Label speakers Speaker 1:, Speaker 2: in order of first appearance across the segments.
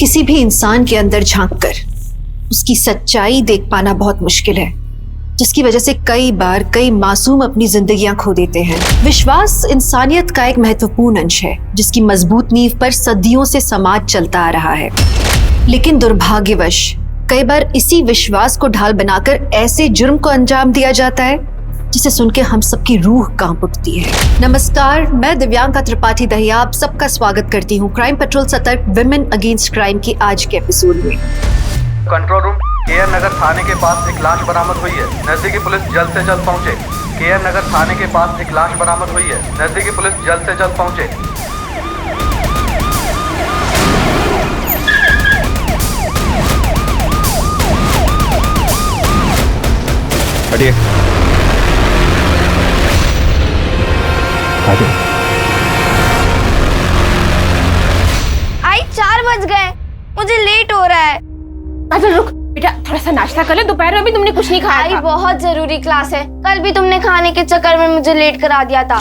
Speaker 1: किसी भी इंसान के अंदर झांककर उसकी सच्चाई देख पाना बहुत मुश्किल है, जिसकी वजह से कई बार कई मासूम अपनी जिंदगियां खो देते हैं। विश्वास इंसानियत का एक महत्वपूर्ण अंश है, जिसकी मजबूत नींव पर सदियों से समाज चलता आ रहा है। लेकिन दुर्भाग्यवश कई बार इसी विश्वास को ढाल बनाकर ऐसे जुर्म को अंजाम दिया जाता है जिसे सुन के हम सबकी रूह कांप उठती है। नमस्कार, मैं दिव्यांका त्रिपाठी दहिया आप सबका स्वागत करती हूँ क्राइम पेट्रोल सतर्क विमेन अगेंस्ट क्राइम की आज के एपिसोड में।
Speaker 2: कंट्रोल रूम, केयर नगर थाने के पास एक लाश बरामद हुई है। नजदीकी पुलिस जल्द से जल्द पहुंचे। केयर नगर थाने के पास एक लाश बरामद हुई है। नजदीकी पुलिस जल्द से जल्द पहुंचे।
Speaker 3: हटिए।
Speaker 4: आई 4 बज गए, मुझे लेट हो रहा है।
Speaker 5: अच्छा रुक बेटा, थोड़ा सा नाश्ता कर ले, दोपहर में भी तुमने कुछ नहीं खाया
Speaker 4: आई
Speaker 5: था।
Speaker 4: बहुत जरूरी क्लास है, कल भी तुमने खाने के चक्कर में मुझे लेट करा दिया था।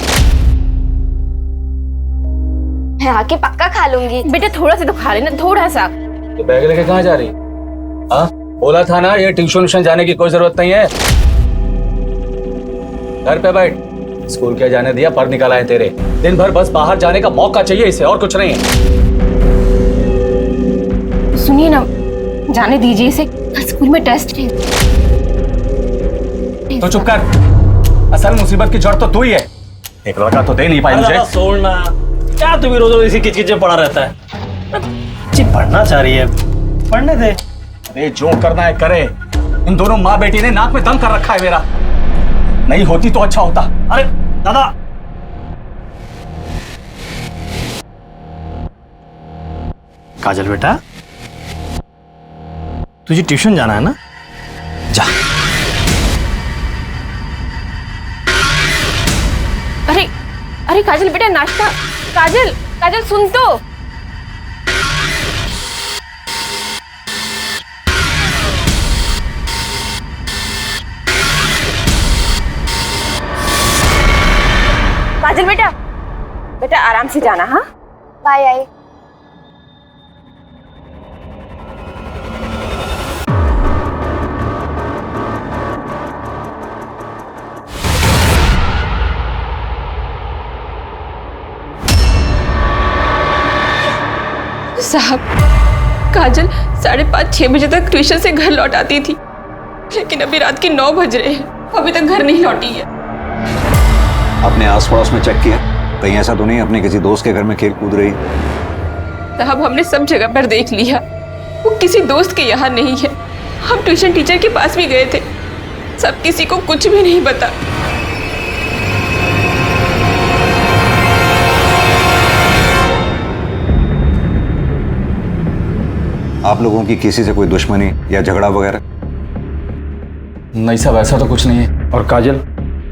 Speaker 4: मैं आके पक्का खा लूंगी।
Speaker 5: बेटा थोड़ा सा तो खा लेना, थोड़ा सा।
Speaker 3: तो बैग लेके कहाँ जा रही? हाँ बोला था ना, ये ट्यूशन जाने की कोई जरूरत नहीं है। घर पे बैठ, स्कूल क्या जाने दिया, पर निकाला है तेरे। दिन भर बस बाहर जाने का मौका चाहिए इसे, और कुछ नहीं है।
Speaker 5: सुनिए ना, जाने दीजिए इसे, कल स्कूल में टेस्ट है।
Speaker 3: तो चुप कर, असल मुसीबत की जड़ तो तू ही है। एक लड़का तो दे नहीं पाई मुझे।
Speaker 6: छोड़ना, क्या तू भी रोज रोज इसी किचकिच में पड़ा रहता है? जी पढ़ना चाह रही है, पढ़ने दे।
Speaker 3: अरे जो करना है करे। इन दोनों माँ बेटी ने नाक में दम कर रखा है मेरा। नहीं होती तो अच्छा होता।
Speaker 6: अरे दादा, काजल बेटा, तुझे ट्यूशन जाना है ना? जा।
Speaker 5: अरे अरे काजल बेटा, नाश्ता। काजल काजल सुन तो। काजल बेटा, बेटा आराम से जाना। हाँ
Speaker 4: बाय। आई
Speaker 5: साहब, काजल 5:30-6 बजे तक ट्यूशन से घर लौट आती थी, लेकिन अभी रात के 9 बज रहे हैं, अभी तक घर नहीं लौटी है।
Speaker 7: अपने आस पड़ोस में चेक किया? कहीं ऐसा तो नहीं अपने किसी दोस्त के घर में खेल कूद रही?
Speaker 5: साहब हमने सब जगह पर देख लिया, वो किसी दोस्त के यहाँ नहीं है। हम ट्यूशन टीचर के पास भी गए थे, सब किसी को कुछ भी नहीं पता।
Speaker 7: आप लोगों की किसी से कोई दुश्मनी या झगड़ा वगैरह?
Speaker 3: नहीं साहब, ऐसा तो कुछ नहीं है।
Speaker 8: और काजल,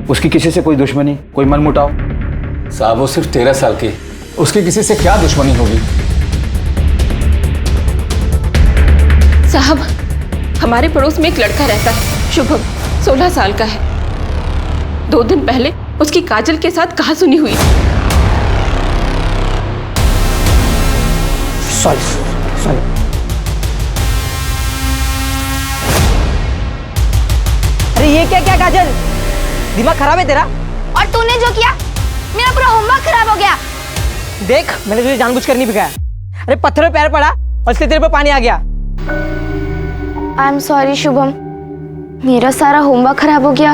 Speaker 8: उसकी किसी से कोई दुश्मनी, कोई मनमुटाव?
Speaker 3: साहब वो सिर्फ 13 साल की, उसकी किसी से क्या दुश्मनी होगी?
Speaker 5: साहब हमारे पड़ोस में एक लड़का रहता है, शुभम, 16 साल का है। 2 दिन पहले उसकी काजल के साथ कहासुनी हुई।
Speaker 8: सॉरी।
Speaker 9: अरे ये क्या काजल, दिमाग खराब है तेरा?
Speaker 4: और तूने जो किया, मेरा पूरा होमवर्क खराब हो गया।
Speaker 9: देख, मैंने तुझे जानबूझकर नहीं भिगाया। अरे पत्थर में पैर पड़ा और इसलिए तेरे पे पानी आ गया।
Speaker 4: आई एम सॉरी शुभम, मेरा सारा होमवर्क खराब हो गया,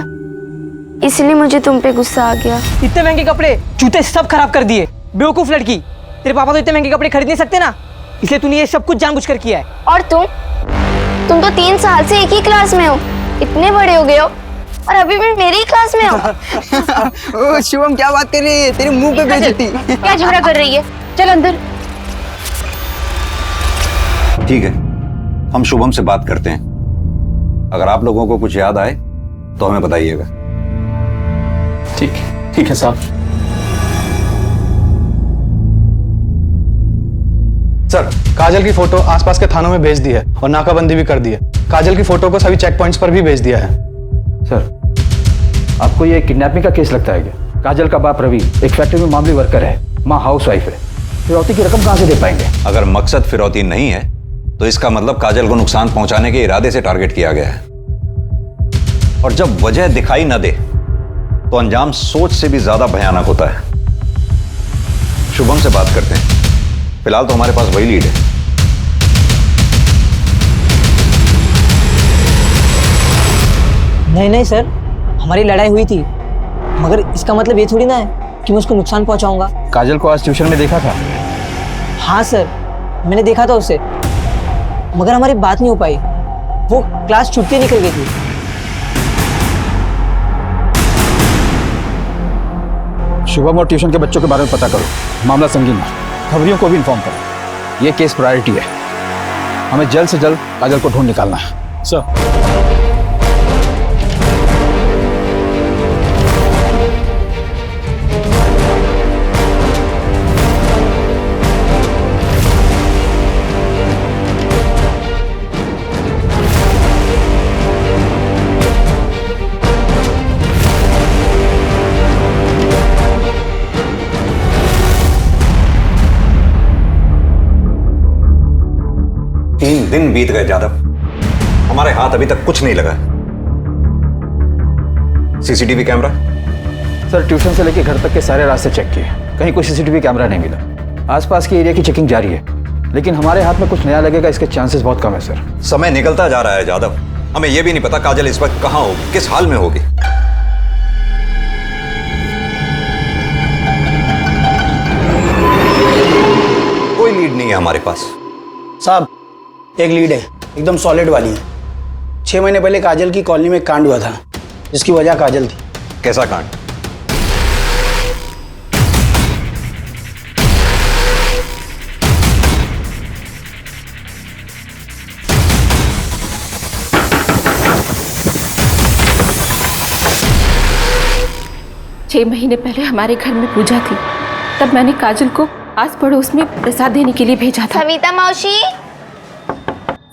Speaker 4: इसलिए मुझे तुम पे गुस्सा आ गया।
Speaker 9: इतने महंगे कपड़े, जूते सब खराब कर दिए। बेवकूफ लड़की, तेरे पापा तो इतने महंगे कपड़े खरीद नहीं सकते ना, इसलिए तूने ये सब कुछ जानबूझकर किया है।
Speaker 4: और तुम तो 3 साल से एक ही क्लास में हो, इतने बड़े हो गए हो और अभी भी मेरी ही क्लास में हो।
Speaker 9: ओ शुभम, क्या बात कर रही है? तेरे मुंह पे बेइज्जती।
Speaker 4: क्या झगड़ा कर रही है? चल अंदर।
Speaker 7: ठीक है, हम शुभम से बात करते हैं। अगर आप लोगों को कुछ याद आए तो हमें बताइएगा।
Speaker 3: ठीक है साहब।
Speaker 10: सर, काजल की फोटो आसपास के थानों में भेज दी है और नाकाबंदी भी कर दी है। काजल की फोटो को सभी चेक पॉइंट्स पर भी भेज दिया है।
Speaker 8: सर, आपको ये किडनैपिंग का केस लगता है क्या? काजल का बाप रवि एक फैक्ट्री में मामूली वर्कर है, माँ हाउस वाइफ है। फिरौती की रकम कहाँ से दे पाएंगे?
Speaker 7: अगर मकसद फिरौती नहीं है तो इसका मतलब काजल को नुकसान पहुंचाने के इरादे से टारगेट किया गया है। और जब वजह दिखाई न दे तो अंजाम सोच से भी ज्यादा भयानक होता है। शुभम से बात करते हैं, फिलहाल तो हमारे पास वही लीड है।
Speaker 9: नहीं नहीं सर, हमारी लड़ाई हुई थी, मगर इसका मतलब ये थोड़ी ना है कि मैं उसको नुकसान पहुंचाऊंगा।
Speaker 8: काजल को आज ट्यूशन में देखा था?
Speaker 9: हाँ सर, मैंने देखा था उसे, मगर हमारी बात नहीं हो पाई। वो क्लास छूट के निकल गई थी।
Speaker 8: शुभम और ट्यूशन के बच्चों के बारे में पता करो, मामला संगीन है, खबरियों को भी इन्फॉर्म करो। ये केस प्रायोरिटी है, हमें जल्द से जल्द काजल को ढूंढ निकालना है। सर,
Speaker 7: 3 दिन बीत गए यादव, हमारे हाथ अभी तक कुछ नहीं लगा। CCTV camera?
Speaker 8: सर, ट्यूशन से लेकर घर तक के सारे रास्ते चेक किए, कहीं कोई सीसीटीवी कैमरा नहीं मिला। आसपास के एरिया की चेकिंग जारी है, लेकिन हमारे हाथ में कुछ नया लगेगा इसके चांसेस बहुत कम है सर।
Speaker 7: समय निकलता जा रहा है यादव, हमें यह भी नहीं पता काजल इस वक्त कहां होगी, किस हाल में होगी। कोई लीड नहीं है हमारे पास।
Speaker 11: साहब, एक लीड है, एकदम सॉलिड वाली है। 6 महीने पहले काजल की कॉलोनी में एक कांड हुआ था, जिसकी वजह काजल थी।
Speaker 7: कैसा कांड?
Speaker 5: छह महीने पहले हमारे घर में पूजा थी, तब मैंने काजल को आस पड़ोस में प्रसाद देने के लिए भेजा था।
Speaker 4: सविता मौसी,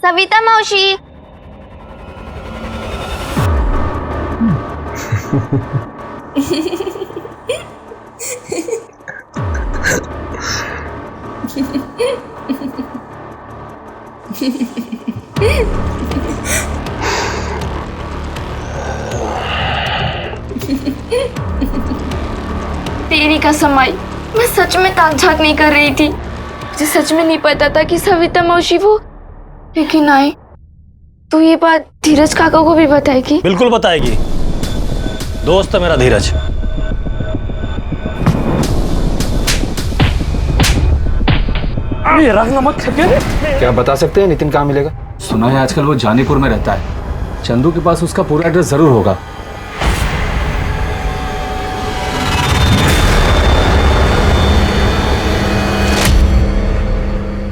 Speaker 4: सविता मौसी। तेरी कसम आई, मैं सच में ताक झाक नहीं कर रही थी। मुझे सच में नहीं पता था कि सविता मौसी वो, लेकिन आई तो ये बात धीरज काका को भी बताएगी।
Speaker 6: बिल्कुल बताएगी, दोस्त है मेरा धीरज।
Speaker 8: क्या बता सकते हैं नितिन कहाँ मिलेगा?
Speaker 3: सुना है आजकल वो जानीपुर में रहता है, चंदू के पास उसका पूरा एड्रेस जरूर होगा।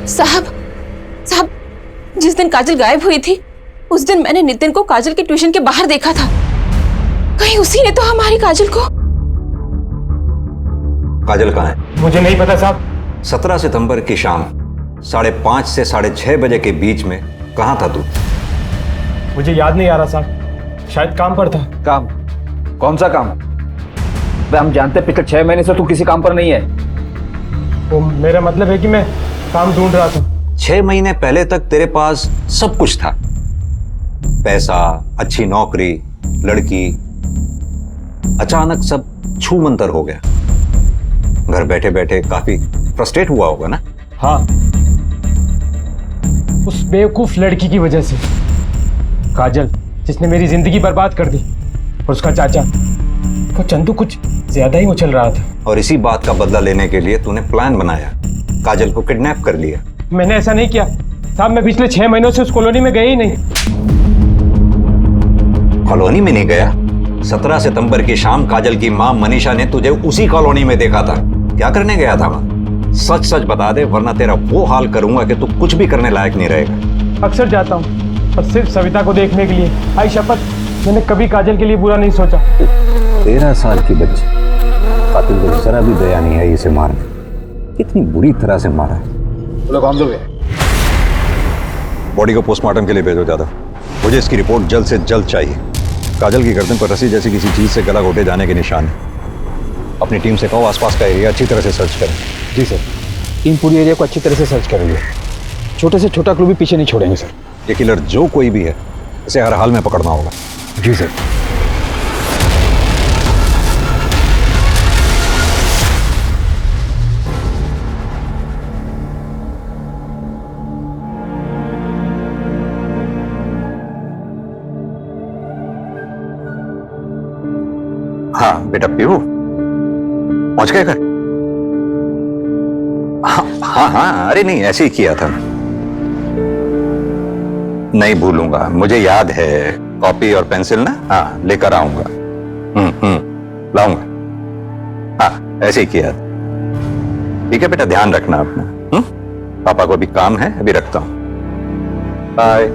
Speaker 5: साहब, जिस दिन काजल गायब हुई थी, उस दिन मैंने नितिन को काजल के ट्यूशन के बाहर देखा था। कहीं उसी ने तो हमारी काजल को।
Speaker 7: काजल कहाँ है?
Speaker 10: मुझे नहीं पता साहब।
Speaker 7: 17 सितंबर की शाम 5:30 से 6:30 बजे के बीच में कहाँ था तू?
Speaker 10: मुझे याद नहीं आ रहा साहब, शायद काम पर था।
Speaker 8: काम? कौन सा काम? हम जानते पिछले 6 महीने से तू किसी काम पर नहीं है।
Speaker 10: वो मेरा मतलब है कि मैं काम ढूंढ रहा था।
Speaker 7: 6 महीने पहले तक तेरे पास सब कुछ था, पैसा, अच्छी नौकरी, लड़की। अचानक सब छू मंतर हो गया। घर बैठे बैठे काफी फ्रस्ट्रेट हुआ होगा ना?
Speaker 10: हाँ, उस बेवकूफ लड़की की वजह से, काजल, जिसने मेरी जिंदगी बर्बाद कर दी, और उसका चाचा वो चंदू कुछ ज्यादा ही उछल रहा था।
Speaker 7: और इसी बात का बदला लेने के लिए तूने प्लान बनाया, काजल को किडनैप कर लिया।
Speaker 10: मैंने ऐसा नहीं किया साहब, मैं पिछले 6 महीनों से उस कॉलोनी में गया ही नहीं।
Speaker 7: कॉलोनी में नहीं गया? 17 सितंबर की शाम काजल की मां मनीषा ने तुझे उसी कॉलोनी में देखा था। क्या करने गया था वहां? सच सच बता दे, वरना तेरा वो हाल करूंगा कि तू कुछ भी करने लायक नहीं रहेगा।
Speaker 10: अक्सर जाता हूँ, पर सिर्फ सविता को देखने के लिए। आई शपथ, मैंने कभी काजल के लिए बुरा नहीं सोचा।
Speaker 7: 13 साल की बच्ची, कातिल को जरा भी दया नहीं है इसे मारने। कितनी बुरी तरह से मारा है।
Speaker 8: लोग हम लोग
Speaker 7: बॉडी को पोस्टमार्टम के लिए भेजो जादव। मुझे इसकी रिपोर्ट जल्द से जल्द चाहिए। काजल की गर्दन पर रस्सी जैसी किसी चीज से गला घोटे जाने के निशान है। अपनी टीम से कहो आसपास का एरिया अच्छी तरह से सर्च करें।
Speaker 8: जी सर, टीम पूरी एरिया को अच्छी तरह से सर्च कर रही है। छोटे से छोटा क्लू भी पीछे नहीं छोड़ेंगे सर।
Speaker 7: ये किलर जो कोई भी है, इसे हर हाल में पकड़ना होगा।
Speaker 8: जी सर।
Speaker 7: हाँ बेटा पीहू, पहुंच गए घर? हाँ हाँ, अरे नहीं, ऐसे ही किया था। नहीं भूलूंगा, मुझे याद है। कॉपी और पेंसिल ना, हाँ लेकर आऊंगा। लाऊंगा। हाँ ऐसे ही किया था। ठीक है बेटा, ध्यान रखना अपना। पापा को भी काम है, अभी रखता हूं। बाय।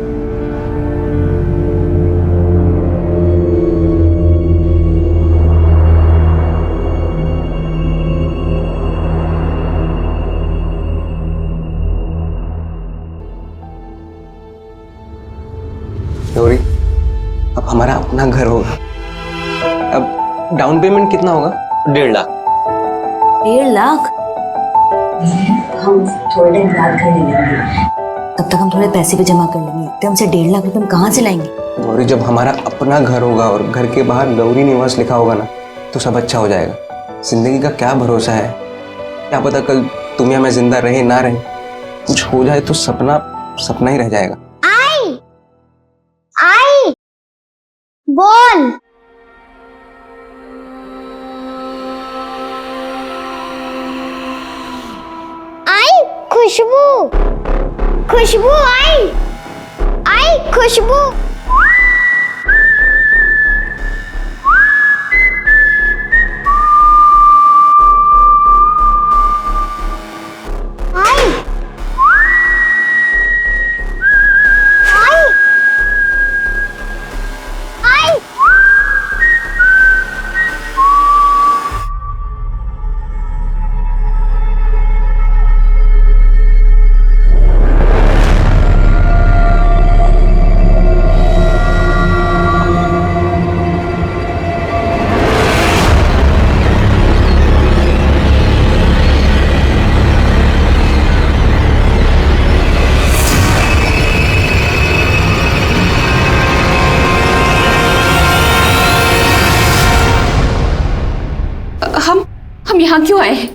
Speaker 12: गौरी, अब हमारा अपना घर होगा। अब डाउन पेमेंट कितना होगा? 1.5 लाख।
Speaker 13: 1.5 लाख? हम थोड़े टाइम बाद घर ले लेंगे, तब तक हम थोड़े पैसे भी जमा कर लेंगे। तो हमसे 1.5 लाख रुपए हम कहाँ से लाएंगे?
Speaker 12: गौरी, जब हमारा अपना घर होगा और घर के बाहर गौरी निवास लिखा होगा ना, तो सब अच्छा हो जाएगा। जिंदगी का क्या भरोसा है, क्या पता कल तुम या मैं जिंदा रहे ना रहे, कुछ हो जाए तो सपना सपना ही रह जाएगा।
Speaker 14: बोल। आई खुशबू, खुशबू आई, आई खुशबू।
Speaker 5: हम यहाँ क्यों आए हैं?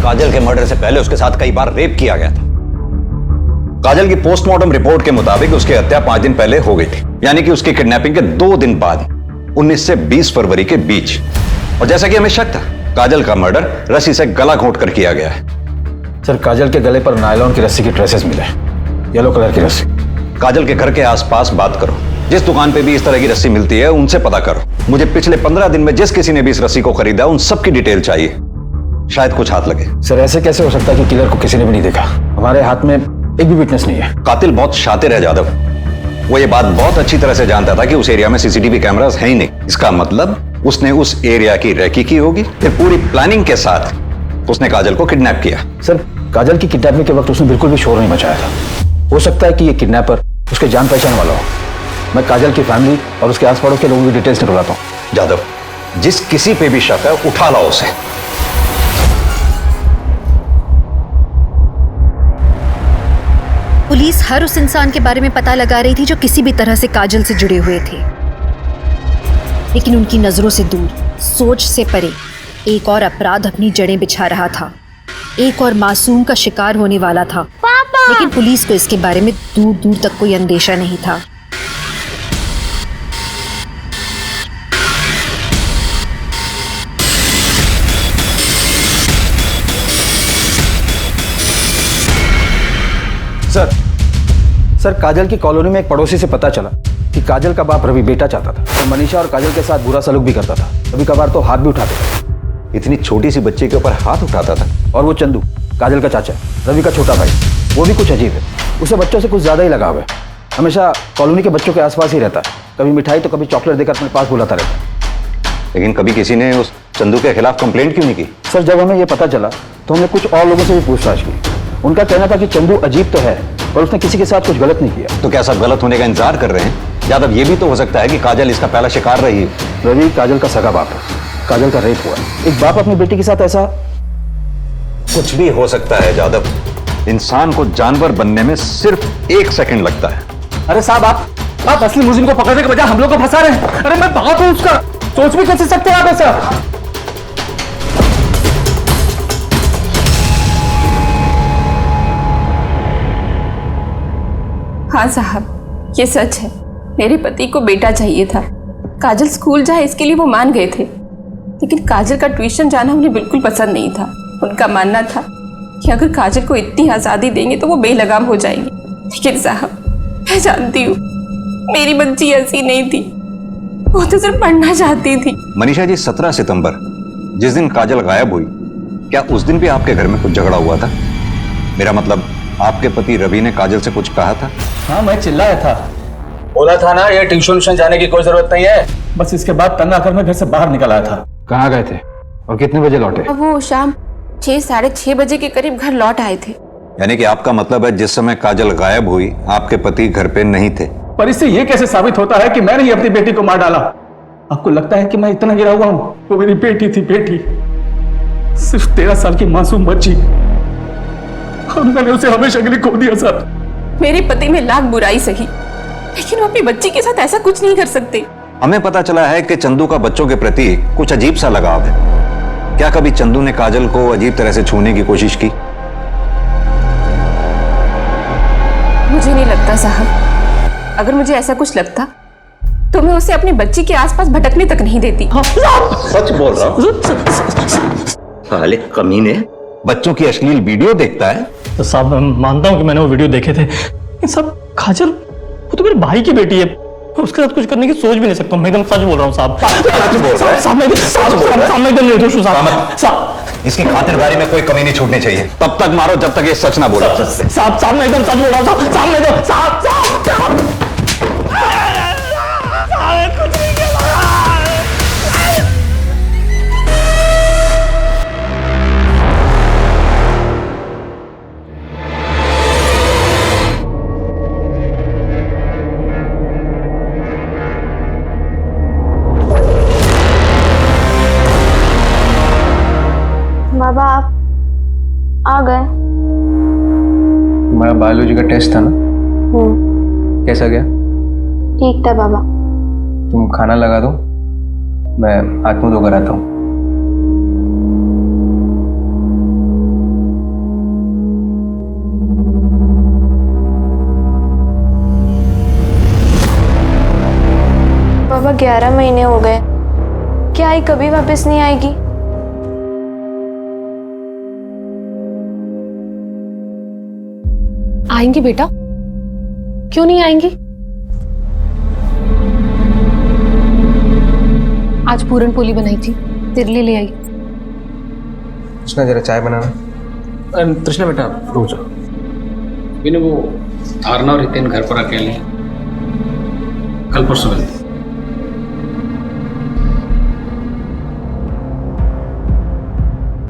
Speaker 7: काजल के मर्डर से पहले उसके साथ कई बार रेप किया गया था। काजल की पोस्टमार्टम रिपोर्ट के मुताबिक उसकी हत्या 5 दिन पहले हो गई थी, यानी कि उसकी किडनैपिंग के 2 दिन बाद 19 से 20 फरवरी के बीच। और जैसा कि हमें शक था, काजल का मर्डर रस्सी से गला घोंट कर किया गया है।
Speaker 8: सर, काजल के गले पर नायलॉन की रस्सी की ट्रेसेस मिले, येलो कलर की रस्सी।
Speaker 7: काजल के घर के आसपास बात करो, जिस दुकान पे भी इस तरह की रस्सी मिलती है उनसे पता करो। मुझे पिछले 15 दिन में जिस किसी ने भी इस रस्सी को खरीदा उन सब की डिटेल चाहिए, शायद कुछ हाथ लगे।
Speaker 8: सर, ऐसे कैसे हो सकता है कि किलर को किसी ने भी नहीं देखा? हमारे हाथ में एक भी विटनेस नहीं है।
Speaker 7: कातिल बहुत शातिर है जादव, वो ये बात बहुत अच्छी तरह से जानता था कि उस एरिया में सीसीटीवी कैमरास है ही नहीं। इसका मतलब उसने उस एरिया की रेकी की होगी, फिर पूरी प्लानिंग के साथ उसने काजल को किडनैप किया।
Speaker 8: सर, काजल की किडनैपिंग के वक्त उसने बिल्कुल भी शोर नहीं मचाया था। हो सकता है कि ये किडनैपर उसके जान पहचान वाला हो। मैं काजल की फैमिली और उसके आस पड़ोस के लोगों की डिटेल्स निकलवाता हूँ।
Speaker 7: जादव, जिस किसी पे भी शक है उठा लाओ उसे।
Speaker 1: पुलिस हर उस इंसान के बारे में पता लगा रही थी जो किसी भी तरह से काजल से जुड़े हुए थे, लेकिन उनकी नजरों से दूर, सोच से परे एक और अपराध अपनी जड़ें बिछा रहा था। एक और मासूम का शिकार होने वाला था। पापा! लेकिन पुलिस को इसके बारे में दूर दूर तक कोई अंदेशा नहीं था।
Speaker 8: सर, काजल की कॉलोनी में एक पड़ोसी से पता चला कि काजल का बाप रवि बेटा चाहता था और मनीषा और काजल के साथ बुरा सलूक भी करता था। कभी कभार तो हाथ भी उठाता था।
Speaker 7: इतनी छोटी सी बच्ची के ऊपर हाथ उठाता था।
Speaker 8: और वो चंदू, काजल का चाचा, रवि का छोटा भाई, वो भी कुछ अजीब है। उसे बच्चों से कुछ ज्यादा ही लगाव है। हमेशा कॉलोनी के बच्चों के आसपास ही रहता है, कभी मिठाई तो कभी चॉकलेट देकर अपने पास बुलाता रहता है।
Speaker 7: लेकिन कभी किसी ने उस चंदू के खिलाफ कंप्लेंट क्यों नहीं की?
Speaker 8: सर जब हमें ये पता चला तो हमने कुछ और लोगों से भी पूछताछ की। उनका कहना था कि चंदू अजीब तो है पर उसने किसी के साथ कुछ गलत नहीं किया।
Speaker 7: तो क्या सब गलत होने का इंतजार कर रहे हैं? यादव, ये भी तो हो सकता है कि काजल इसका पहला शिकार रही है।
Speaker 8: रवि काजल का सगा बाप है, काजल का रेप हुआ। एक बाप अपनी बेटी के साथ ऐसा
Speaker 7: कुछ भी हो सकता है यादव। इंसान को जानवर बनने में सिर्फ 1 सेकंड लगता है।
Speaker 3: अरे साहब, आप असली मुजरिम को पकड़ने के बजाय हम लोग को फंसा रहे हैं। अरे मैं बाप हूं उसका, सोच भी कैसे सकते हैं आप ऐसा?
Speaker 5: हाँ साहब, ये सच है। मेरे पति को बेटा चाहिए था। काजल स्कूल जाए इसके लिए वो मान गए थे, लेकिन काजल का ट्यूशन जाना उन्हें बिल्कुल पसंद नहीं था। उनका मानना था कि अगर काजल को इतनी आज़ादी देंगे तो वो बेलगाम हो जाएगी। लेकिन साहब, मैं जानती हूँ मेरी बच्ची ऐसी नहीं थी, वो तो सिर्फ पढ़ना चाहती थी।
Speaker 7: मनीषा जी, 17 सितंबर जिस दिन काजल गायब हुई, क्या उस दिन भी आपके घर में कुछ झगड़ा हुआ था? मेरा मतलब, आपके पति रवि ने काजल से कुछ कहा था?
Speaker 3: हाँ, मैं चिल्लाया था, बोला था ना ये ट्यूशन जाने की कोई जरूरत नहीं है। बस इसके बाद तंग आकर मैं घर से बाहर निकल आया था।
Speaker 8: कहाँ गए थे और कितने बजे लौटे?
Speaker 5: वो शाम 6 साढ़े 6 बजे के करीब घर लौट आए थे।
Speaker 7: यानी कि आपका मतलब है जिस समय काजल गायब हुई आपके पति घर पे नहीं थे।
Speaker 3: पर इससे ये कैसे साबित होता है कि मैंने ही अपनी बेटी को मार डाला? आपको लगता है कि मैं इतना गिरा हुआ हूं? वो मेरी बेटी थी, बेटी, सिर्फ 13 साल की मासूम बच्ची, और मैंने उसे हमेशा के लिए खो दिया। सर,
Speaker 5: मेरे पति में लाख बुराई सही, लेकिन वो अपनी बच्ची के साथ ऐसा कुछ नहीं कर सकते।
Speaker 7: हमें पता चला है कि चंदू का बच्चों के प्रति कुछ अजीब सा लगाव है। क्या कभी चंदू ने काजल को अजीब तरह से छूने की कोशिश की?
Speaker 5: मुझे नहीं लगता साहब। अगर मुझे ऐसा कुछ लगता तो मैं उसे अपनी बच्ची के आसपास भटकने तक नहीं देती।
Speaker 7: सच बोल रहा हूँ। साले कमीने, बच्चों की अश्लील वीडियो देखता है?
Speaker 6: तो साहब, मैं मानता हूँ कि मैंने वो वीडियो देखे थे, लेकिन सब काजल वो तो मेरे भाई की बेटी है, उसके साथ कुछ करने की सोच भी नहीं सकता। मैं एकदम सच बोल रहा हूँ साहब।
Speaker 7: इसकी खातिरदारी में कोई कमी नहीं छूटनी चाहिए। तब तक मारो जब तक ये सच ना बोले।
Speaker 6: साहब, मैं एकदम सच बोल रहा हूँ साहब।
Speaker 4: बाबा, आप आ गए?
Speaker 12: तुम्हारा बायोलॉजी का टेस्ट था ना, कैसा गया?
Speaker 4: ठीक था बाबा।
Speaker 12: तुम खाना लगा दो, मैं हाथ मुंह धोकर आता हूँ।
Speaker 4: बाबा, 11 महीने हो गए, क्या आई कभी वापस नहीं आएगी?
Speaker 15: आएंगी बेटा, क्यों नहीं आएंगी? आज पूरन पोली बनाई थी, तेरे लिए ले आई।
Speaker 12: उसने जरा चाय बनाना।
Speaker 10: तृष्णा बेटा, रुक जाओ। मैंने वो धारणा और रितेन घर पर अकेले, कल परसों मिलते।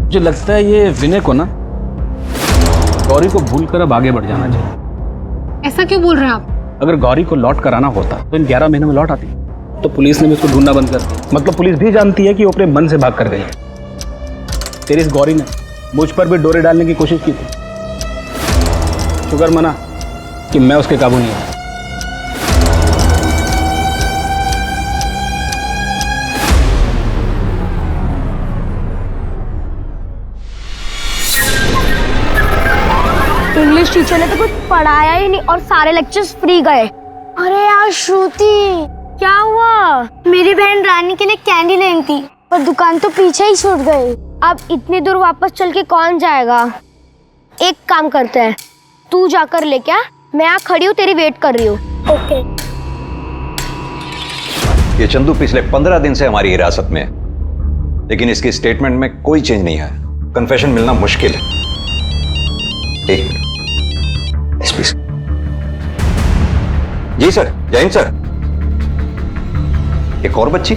Speaker 8: मुझे लगता है ये विनय को ना गौरी को भूलकर अब आगे बढ़ जाना चाहिए।
Speaker 15: ऐसा क्यों बोल रहे हैं आप?
Speaker 8: अगर गौरी को लौट कर आना होता तो इन 11 महीनों में लौट आती, तो पुलिस ने भी उसको ढूंढना बंद कर दिया। मतलब पुलिस भी जानती है कि वो अपने मन से भाग कर गई है। तेरी इस गौरी ने मुझ पर भी डोरे डालने की कोशिश की थी, शुक्र मना कि मैं उसके काबू नहीं आया।
Speaker 14: इंग्लिश टीचर ने तो कुछ पढ़ाया ही नहीं और सारे लेक्चर्स फ्री गए। अरे यार श्रुति, क्या हुआ? मेरी बहन रानी के लिए कैंडी लेनी थी पर दुकान तो पीछे ही छूट गई। अब इतनी दूर वापस चल के कौन जाएगा? एक काम करते हैं, तू जाकर लेके आ, मैं यहाँ खड़ी हूँ, तेरी वेट कर रही हूँ। ओके।
Speaker 7: ये चंदू पिछले 15 दिन से हमारी हिरासत में है, लेकिन इसकी स्टेटमेंट में कोई चेंज नहीं आया। कन्फेशन मिलना मुश्किल है। जी सर, जय हिंद सर। एक और बच्ची?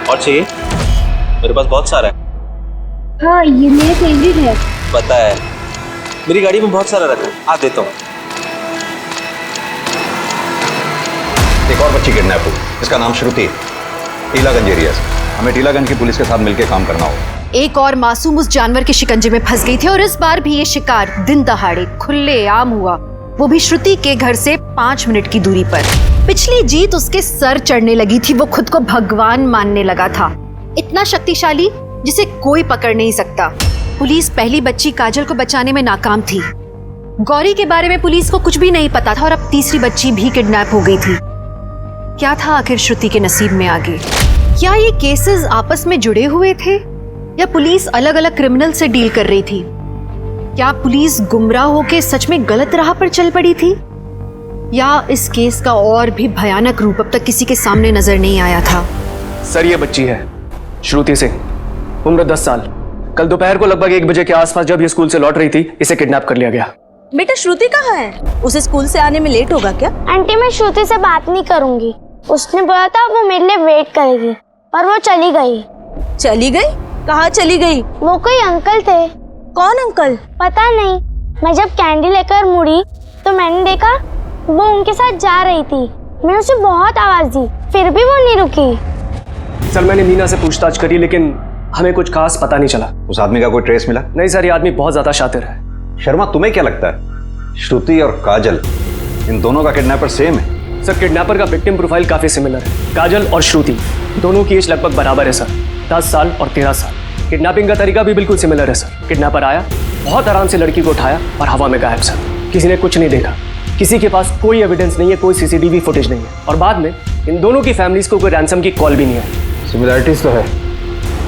Speaker 8: और चाहिए? मेरे पास बहुत सारा है।
Speaker 14: हाँ, ये मेरा फेवरेट है।
Speaker 8: पता है, मेरी गाड़ी में बहुत सारा रखा है, आ देता हूँ।
Speaker 7: एक और बच्ची किडनैप हुई, इसका नाम श्रुति है, टीलागंज एरिया से। हमें टीलागंज की पुलिस के साथ मिलकर काम करना होगा।
Speaker 1: एक और मासूम उस जानवर के शिकंजे में फंस गई थी और इस बार भी ये शिकार दिन दहाड़े खुले आम हुआ, वो भी श्रुति के घर से 5 मिनट की दूरी पर। पिछली जीत उसके सर चढ़ने लगी थी, वो खुद को भगवान मानने लगा था, इतना शक्तिशाली जिसे कोई पकड़ नहीं सकता। पुलिस पहली बच्ची काजल को बचाने में नाकाम थी। गौरी के बारे में पुलिस को कुछ भी नहीं पता था और अब तीसरी बच्ची भी किडनैप हो गई थी। क्या था आखिर श्रुति के नसीब में आगे? क्या ये केसेस आपस में जुड़े हुए थे या पुलिस अलग अलग क्रिमिनल से डील कर रही थी? क्या पुलिस गुमराह होकर सच में गलत राह पर चल पड़ी थी या इस केस का और भी भयानक रूप अब तक किसी के सामने नजर नहीं आया था?
Speaker 16: सर, ये बच्ची है श्रुति सिंह, उम्र 10 साल। कल दोपहर को लगभग 1 बजे के आसपास जब ये स्कूल से लौट रही थी, इसे किडनैप कर लिया गया।
Speaker 17: बेटा श्रुति कहाँ है? उसे स्कूल से आने में लेट होगा क्या?
Speaker 14: आंटी, मैं श्रुति से बात नहीं करूंगी। उसने बोला था वो मेरे लिए वेट करेगी और वो चली गई।
Speaker 17: चली गई? कहाँ चली गई?
Speaker 14: वो कोई अंकल थे।
Speaker 17: कौन अंकल?
Speaker 14: पता नहीं। मैं जब कैंडी लेकर मुड़ी तो मैंने देखा वो उनके साथ जा रही थी। मैं उसे बहुत आवाज दी, फिर भी वो नहीं रुकी।
Speaker 16: सर, मैंने मीना से पूछताछ करी लेकिन हमें कुछ खास पता नहीं चला।
Speaker 7: उस आदमी का कोई ट्रेस मिला?
Speaker 16: नहीं सर, ये आदमी बहुत ज्यादा शातिर है।
Speaker 7: शर्मा, तुम्हें क्या लगता है श्रुति और काजल इन दोनों का किडनैपर सेम है?
Speaker 16: सर, किडनैपर का विक्टिम प्रोफाइल काफी सिमिलर है। काजल और श्रुति दोनों की एज लगभग बराबर है सर, 10 साल और 13 साल। किडनैपिंग का तरीका भी बिल्कुल सिमिलर है सर। किडनैपर आया, बहुत आराम से लड़की को उठाया और हवा में गायब सर। किसी ने कुछ नहीं देखा, किसी के पास कोई एविडेंस नहीं है, कोई सीसीटीवी फुटेज नहीं है और बाद में इन दोनों की फैमिलीज को कोई रैंसम की कॉल भी नहीं आई।
Speaker 11: सिमिलरिटीज तो है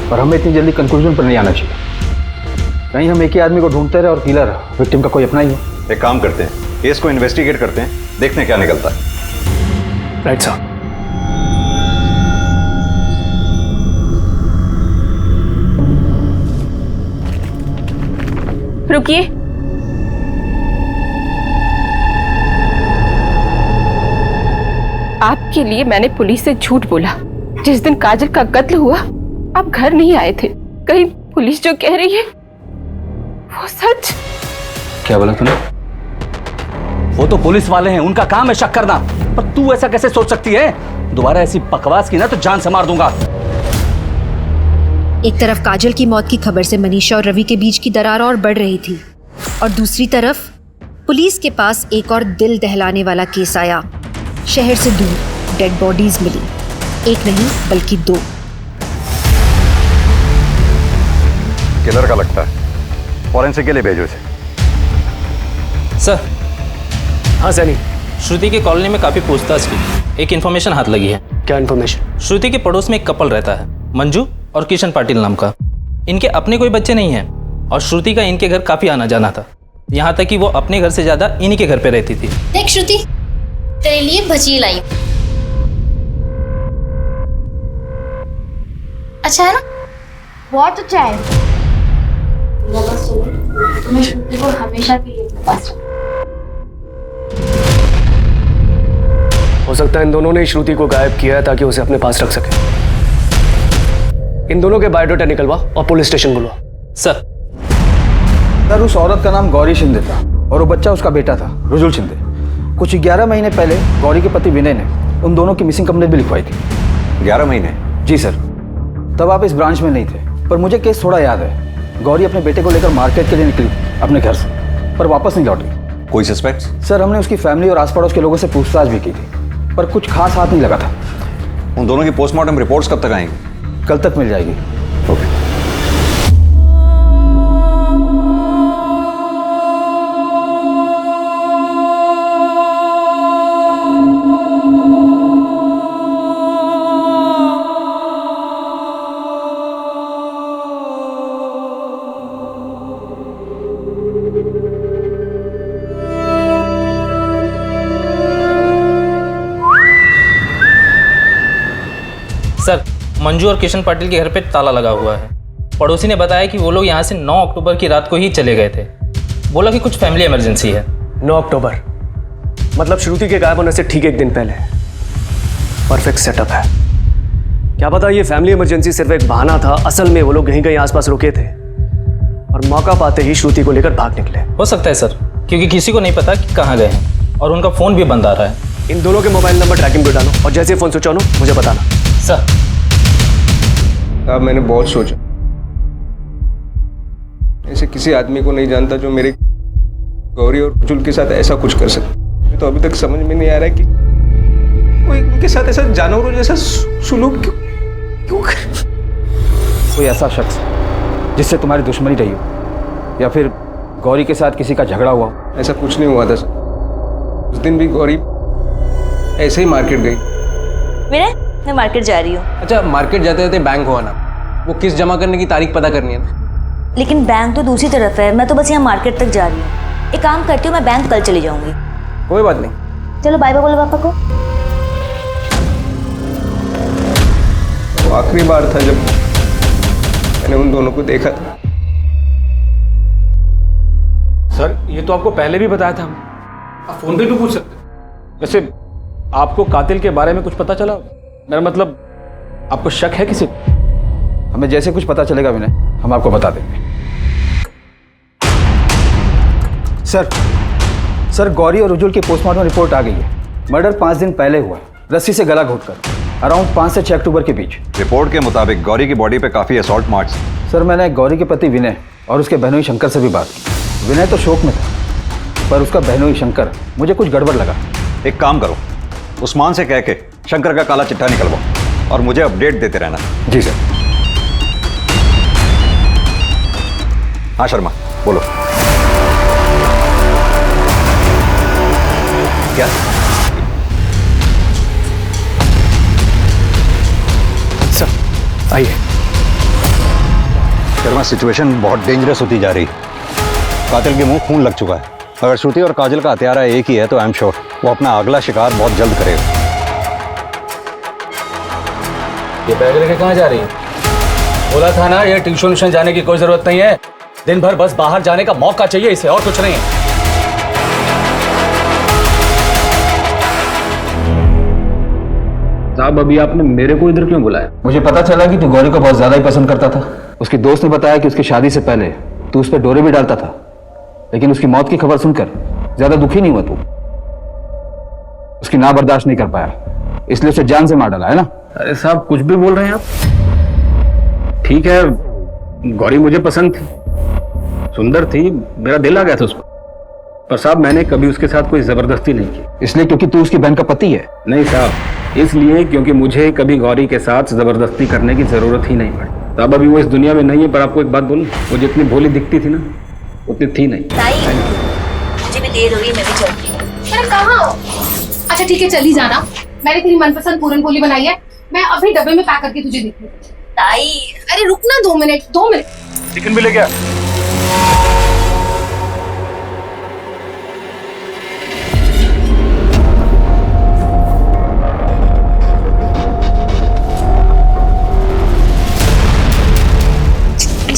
Speaker 11: पर हमें इतनी जल्दी कंक्लूजन पर नहीं आना चाहिए। कहीं हम एक ही आदमी को ढूंढते रहे और किलर विक्टिम का कोई अपना ही है।
Speaker 7: एक काम करते हैं, केस को इन्वेस्टिगेट करते हैं, देखते हैं क्या निकलता है।
Speaker 16: राइट साहब।
Speaker 5: रुकिए। आपके लिए मैंने पुलिस से झूठ बोला। जिस दिन काजल का कत्ल हुआ आप घर नहीं आए थे। कहीं पुलिस जो कह रही है वो सच?
Speaker 8: क्या बोला तूने? वो तो पुलिस वाले हैं, उनका काम है शक करना, पर तू ऐसा कैसे सोच सकती है? दोबारा ऐसी बकवास की ना तो जान से मार दूंगा।
Speaker 1: एक तरफ काजल की मौत की खबर से मनीषा और रवि के बीच की दरार और बढ़ रही थी और दूसरी तरफ पुलिस के पास एक और दिल दहलाने वाला केस आया। शहर से दूर डेड बॉडीज मिली, एक नहीं बल्कि 2।
Speaker 7: किलर का लगता है, फॉरेंसिक के लिए भेजो इसे।
Speaker 6: सर।
Speaker 16: हाँ सनी।
Speaker 6: श्रुति के कॉलोनी में काफी पूछताछ की, एक इन्फॉर्मेशन हाथ लगी है।
Speaker 16: क्या इन्फॉर्मेशन?
Speaker 6: श्रुति के पड़ोस में एक कपल रहता है, मंजू और किशन पाटिल नाम का। इनके अपने कोई बच्चे नहीं हैं और श्रुति का इनके घर काफी आना जाना था, यहाँ तक कि वो अपने घर से ज्यादा इन्हीं के घर पे रहती थी।
Speaker 18: देख श्रुति, तेरे लिए भजी लाई। अच्छा है ना?
Speaker 14: बहुत अच्छा है।
Speaker 18: तुम्हें श्रुति को हमेशा के लिए अपने पास रखना।
Speaker 16: हो सकता है इन दोनों ने श्रुति को गायब किया है ताकि उसे अपने पास रख सके। इन दोनों के बायोडाटा निकलवा और पुलिस स्टेशन बुलवा।
Speaker 6: सर।
Speaker 11: सर, उस औरत का नाम गौरी शिंदे था और वो बच्चा उसका बेटा था रुजुल शिंदे। कुछ 11 महीने पहले गौरी के पति विनय ने उन दोनों की मिसिंग कंप्लेंट भी लिखवाई थी।
Speaker 7: 11 महीने?
Speaker 11: जी सर। तब आप इस ब्रांच में नहीं थे, पर मुझे केस थोड़ा याद है। गौरी अपने बेटे को लेकर मार्केट के लिए निकली अपने घर से, पर वापस नहीं लौटी।
Speaker 7: कोई सस्पेक्ट?
Speaker 11: सर, हमने उसकी फैमिली और आस पड़ोस के लोगों से पूछताछ भी की थी, पर कुछ खास हाथ नहीं लगा था।
Speaker 7: उन दोनों की पोस्टमार्टम रिपोर्ट्स कब तक आएंगी?
Speaker 11: कल तक मिल जाएगी। ओके।
Speaker 6: सर, मंजू और किशन पाटिल के घर पे ताला लगा हुआ है। पड़ोसी ने बताया कि वो लोग यहाँ से 9 अक्टूबर की रात को ही चले गए थे। बोला कि कुछ फैमिली इमरजेंसी है।
Speaker 16: 9 अक्टूबर मतलब श्रुति के गायब होने से ठीक एक दिन पहले। परफेक्ट सेटअप है। क्या पता ये फैमिली इमरजेंसी सिर्फ एक बहाना था, असल में वो लोग कहीं कहीं आसपास रुके थे और मौका पाते ही श्रुति को लेकर भाग निकले।
Speaker 6: हो सकता है सर, क्योंकि किसी को नहीं पता कि कहाँ गए हैं और उनका फ़ोन भी बंद आ रहा है।
Speaker 16: इन दोनों के मोबाइल नंबर ट्रैकिंग पे डालो और जैसे फ़ोन स्विच ऑन हो मुझे बताना।
Speaker 6: सर
Speaker 12: अब मैंने बहुत सोचा, ऐसे किसी आदमी को नहीं जानता जो मेरे गौरी और रुजुल के साथ ऐसा कुछ कर सके। मुझे तो अभी तक समझ में नहीं आ रहा है कि कोई उनके साथ ऐसा जानवरों जैसा सुलूक क्यों कर।
Speaker 11: कोई ऐसा शख्स जिससे तुम्हारी दुश्मनी रही हो या फिर गौरी के साथ किसी का झगड़ा हुआ हो?
Speaker 12: ऐसा कुछ नहीं हुआ था सर। उस दिन भी गौरी ऐसे ही मार्केट गई।
Speaker 17: विनय, मैं मार्केट जा रही हूँ।
Speaker 12: अच्छा, मार्केट जाते जाते बैंक हो आना, वो किस्त जमा करने की तारीख पता करनी है ना।
Speaker 17: लेकिन बैंक तो दूसरी तरफ है, मैं तो बस यहाँ मार्केट तक जा रही हूँ। एक काम करती हूँ, मैं बैंक कल चली जाऊंगी।
Speaker 12: कोई बात नहीं,
Speaker 17: चलो बाय बाय बोलो पापा को।
Speaker 12: वो आखिरी बार था जब मैंने उन दोनों को देखा था।
Speaker 8: सर, ये तो आपको पहले भी बताया था। आप फोन पे भी पूछ सकते। वैसे आपको कातिल के बारे में कुछ पता चला? मेरा मतलब, आपको शक है किसी?
Speaker 11: हमें जैसे कुछ पता चलेगा विनय, हम आपको बता देंगे। सर, गौरी और रुजुल की पोस्टमार्टम रिपोर्ट आ गई है। मर्डर 5 दिन पहले हुआ, रस्सी से गला घोटकर, अराउंड 5 से 6 अक्टूबर के बीच।
Speaker 7: रिपोर्ट के मुताबिक गौरी की बॉडी पे काफी असॉल्ट मार्क्स।
Speaker 11: सर, मैंने गौरी के पति विनय और उसके बहनोई शंकर से भी बात की। विनय तो शोक में था, पर उसका बहनोई शंकर मुझे कुछ गड़बड़ लगा।
Speaker 7: एक काम करो, उस्मान से कह के शंकर का काला चिट्ठा निकलवाओ और मुझे अपडेट देते रहना।
Speaker 11: जी सर।
Speaker 7: हाँ शर्मा, बोलो। क्या?
Speaker 16: सर आइए।
Speaker 7: शर्मा, सिचुएशन बहुत डेंजरस होती जा रही। कातिल के मुंह खून लग चुका है। अगर श्रुति और काजल का हत्यारा एक ही है तो आई एम श्योर वो अपना अगला शिकार बहुत जल्द करेगा।
Speaker 8: ये बैग लेके कहाँ जा रही है? बोला था ना, ये ट्यूशन जाने की कोई जरूरत नहीं है। दिन भर बस बाहर जाने का मौका चाहिए इसे, और कुछ नहीं है। साहब, अभी आपने मेरे को इधर क्यों बुलाया?
Speaker 11: मुझे पता चला कि तू गौरी को बहुत ज्यादा ही पसंद करता था। उसके दोस्त ने बताया कि उसकी शादी से पहले तू उस पर डोरे भी डालता था, लेकिन उसकी मौत की खबर सुनकर ज्यादा दुखी नहीं हुआ तू। उसकी ना बर्दाश्त नहीं कर पाया, इसलिए उसे जान से मार डाला, है ना?
Speaker 8: अरे साहब, कुछ भी बोल रहे हैं आप। ठीक है, गौरी मुझे पसंद थी, सुंदर थी, मेरा दिल आ गया था उस पर। पर साहब, मैंने कभी उसके साथ कोई जबरदस्ती नहीं की।
Speaker 11: इसलिए क्योंकि तू उसकी बहन का पति है?
Speaker 8: नहीं साहब, इसलिए क्योंकि मुझे कभी गौरी के साथ जबरदस्ती करने की जरूरत ही नहीं पड़ी। साहब, अभी वो इस दुनिया में नहीं है, पर आपको एक बात बोलूं, वो जितनी भोली दिखती थी ना, उतनी थी नहीं।
Speaker 17: मुझे भी देर हो रही है, मैं भी चलती हूँ।
Speaker 15: अरे कहाँ हो? अच्छा ठीक है, चली जाना। मैंने तेरी मनपसंद पूरन पोली बनाई है, मैं अभी डब्बे में पैक करके तुझे देती हूँ।
Speaker 17: ताई,
Speaker 15: अरे रुकना 2 मिनट, 2 मिनट।
Speaker 8: चिकन भी ले गया।